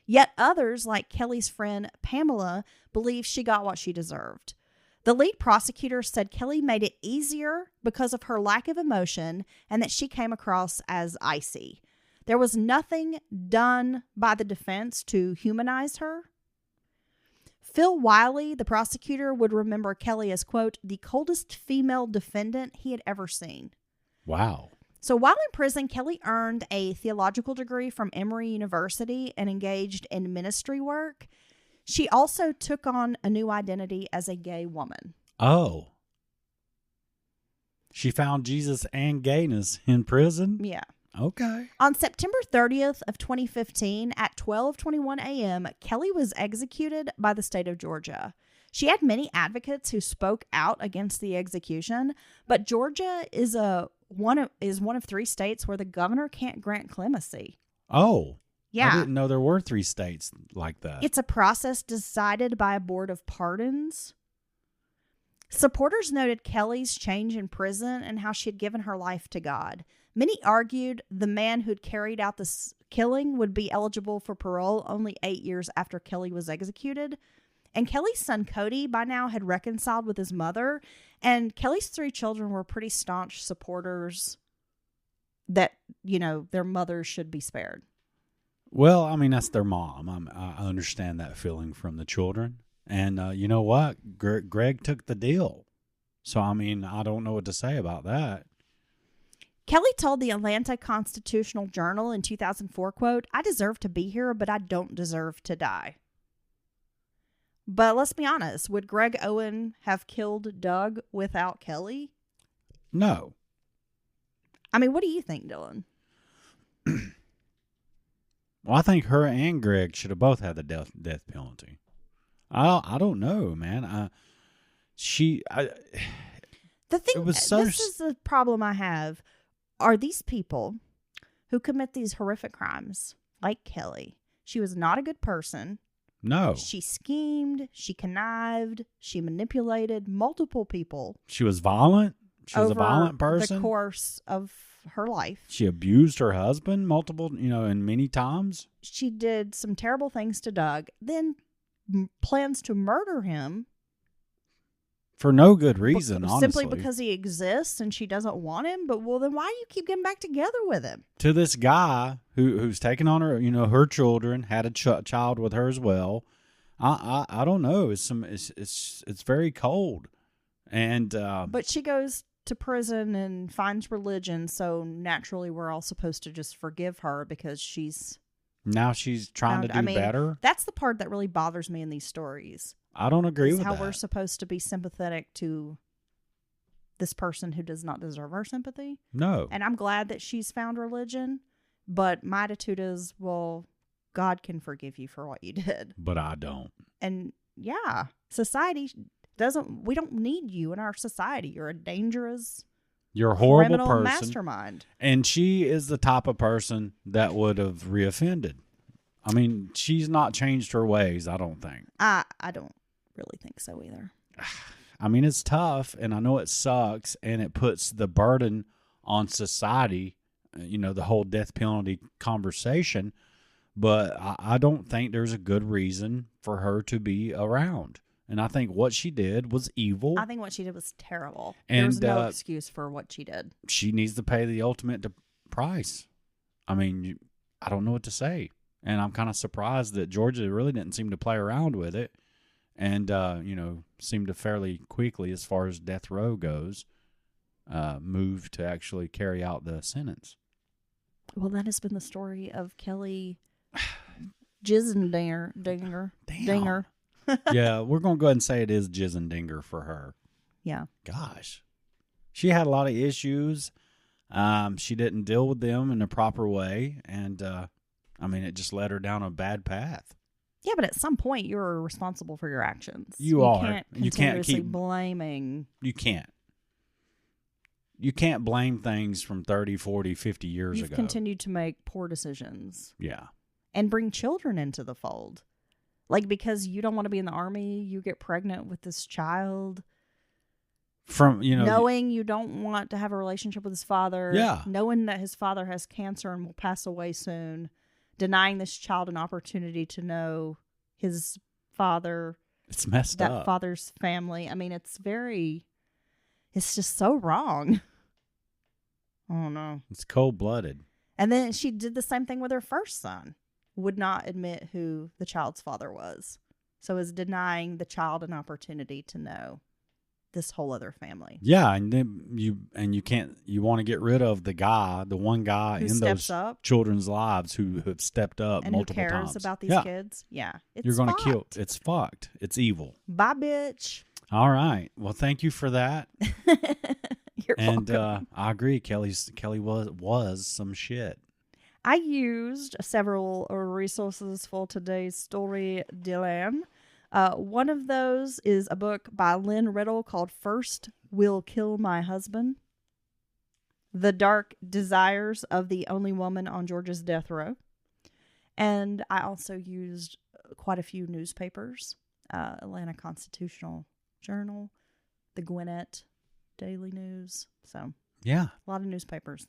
Yet others, like Kelly's friend Pamela, believe she got what she deserved. The lead prosecutor said Kelly made it easier because of her lack of emotion and that she came across as icy. There was nothing done by the defense to humanize her. Phil Wiley, the prosecutor, would remember Kelly as, quote, the coldest female defendant he had ever seen. Wow. So while in prison, Kelly earned a theological degree from Emory University and engaged in ministry work. She also took on a new identity as a gay woman. Oh. She found Jesus and gayness in prison? Yeah. Okay. On September 30th of 2015 at 12:21 a.m., Kelly was executed by the state of Georgia. She had many advocates who spoke out against the execution, but Georgia is one of 3 states where the governor can't grant clemency. Oh. Yeah. I didn't know there were 3 states like that. It's a process decided by a board of pardons. Supporters noted Kelly's change in prison and how she had given her life to God. Many argued the man who'd carried out this killing would be eligible for parole only 8 years after Kelly was executed. And Kelly's son, Cody, by now had reconciled with his mother. And Kelly's 3 children were pretty staunch supporters that, their mothers should be spared. Well, I mean, that's their mom. I understand that feeling from the children. And you know what? Greg took the deal. So, I mean, I don't know what to say about that. Kelly told the Atlanta Constitutional Journal in 2004, quote, I deserve to be here, but I don't deserve to die. But let's be honest, would Greg Owen have killed Doug without Kelly? No. I mean, what do you think, Dylan? Well, I think her and Greg should have both had the death penalty. I don't know, man. The thing, it was so this is the problem I have. Are these people who commit these horrific crimes, like Kelly, she was not a good person. No. She schemed, she connived, she manipulated multiple people. She was violent. She was a over violent person. the course of her life. She abused her husband multiple, and many times. She did some terrible things to Doug, then plans to murder him. For no good reason, honestly. Simply because he exists and she doesn't want him. But, well, then why do you keep getting back together with him? To this guy who's taken on her, her children, had a child with her as well. I don't know. It's very cold. And but she goes to prison and finds religion. So naturally, we're all supposed to just forgive her because she's trying to do better. That's the part that really bothers me in these stories. I don't agree with how that. We're supposed to be sympathetic to this person who does not deserve our sympathy. No. And I'm glad that she's found religion, but my attitude is, well, God can forgive you for what you did. But I don't. And yeah, society we don't need you in our society. You're a dangerous, you're a horrible criminal person. Mastermind. And she is the type of person that would have reoffended. I mean, she's not changed her ways, I don't think. I don't really think so either. I mean, it's tough, and I know it sucks, and it puts the burden on society, the whole death penalty conversation, but I don't think there's a good reason for her to be around. And I think what she did was evil. I think what she did was terrible. And there's no excuse for what she did. She needs to pay the ultimate price. I mean, I don't know what to say. And I'm kind of surprised that Georgia really didn't seem to play around with it. And, seemed to fairly quickly, as far as death row goes, move to actually carry out the sentence. Well, that has been the story of Kelly Gissendaner. Dinger. Yeah, we're going to go ahead and say it is Gissendaner for her. Yeah. Gosh. She had a lot of issues. She didn't deal with them in a proper way. And, it just led her down a bad path. Yeah, but at some point you're responsible for your actions. You are. You can't keep blaming. You can't. you can't blame things from 30, 40, 50 years You've ago. continued to make poor decisions Yeah. and bring children into the fold. Like, because you don't want to be in the army, you get pregnant with this child. From, you know, Knowing you don't want to have a relationship with his father. Yeah. Knowing that his father has cancer and will pass away soon. Denying this child an opportunity to know his father. it's messed That up. father's family. I mean, it's just so wrong. Oh, no. It's cold-blooded. And then she did the same thing with her first son. Would not admit who the child's father was. So is denying the child an opportunity to know this whole other family. Yeah, and then you want to get rid of the one guy Who in steps those up. children's lives who have stepped up And who multiple cares times. about these Yeah. kids? Yeah. It's You're going to kill. fucked. It's fucked. It's evil. Bye, bitch. All right. Well, thank you for that. You're And welcome. I agree. Kelly was some shit. I used several resources for today's story, Dylan. One of those is a book by Lynn Riddle called First Will Kill My Husband. The Dark Desires of the Only Woman on Georgia's Death Row. And I also used quite a few newspapers. Atlanta Constitutional Journal, the Gwinnett Daily News. So, Yeah. a lot of newspapers.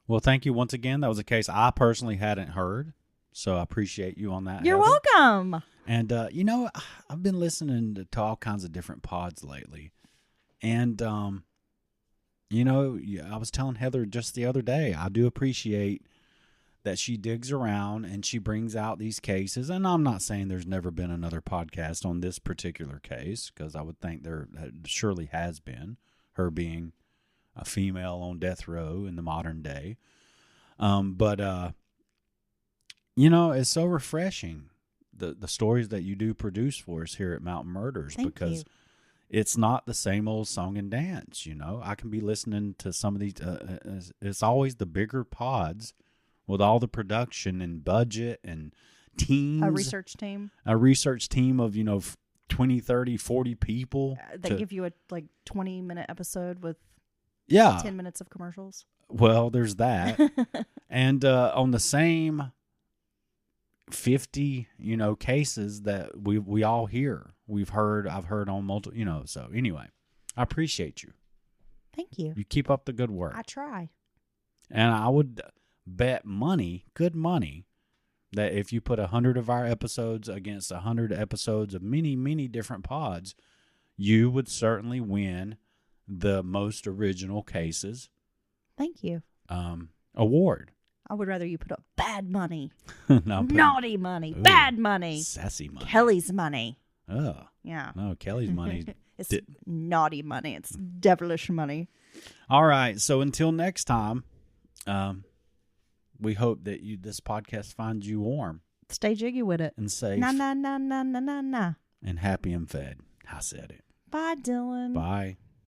Well, thank you once again. That was a case I personally hadn't heard, so I appreciate you on that. You're Heather. welcome. And, I've been listening to all kinds of different pods lately. And, I was telling Heather just the other day, I do appreciate that she digs around and she brings out these cases. And I'm not saying there's never been another podcast on this particular case, because I would think there surely has been, her being a female on death row in the modern day. It's so refreshing, the stories that you do produce for us here at Mountain Murders. Thank because you. it's not the same old song and dance. I can be listening to some of these. It's always the bigger pods with all the production and budget and teams. A research team. A research team of 20, 30, 40 people. They give you a 20-minute episode with 10 minutes of commercials. Well, there's that. And on the same 50, cases that we all hear, I've heard on multiple, so anyway, I appreciate you. Thank you. You keep up the good work. I try. And I would bet good money, that if you put 100 of our episodes against 100 episodes of many, many different pods, you would certainly win the most original cases Thank you. award. I would rather you put up bad money, No, I'm putting naughty money, Ooh. bad money, sassy money. Kelly's money. Oh, Yeah. no, Kelly's money. It's naughty money. It's devilish money. All right. So until next time, we hope that this podcast finds you warm Stay jiggy with it. and safe Na na na na na na na. and happy and fed. I said it. Bye, Dylan. Bye.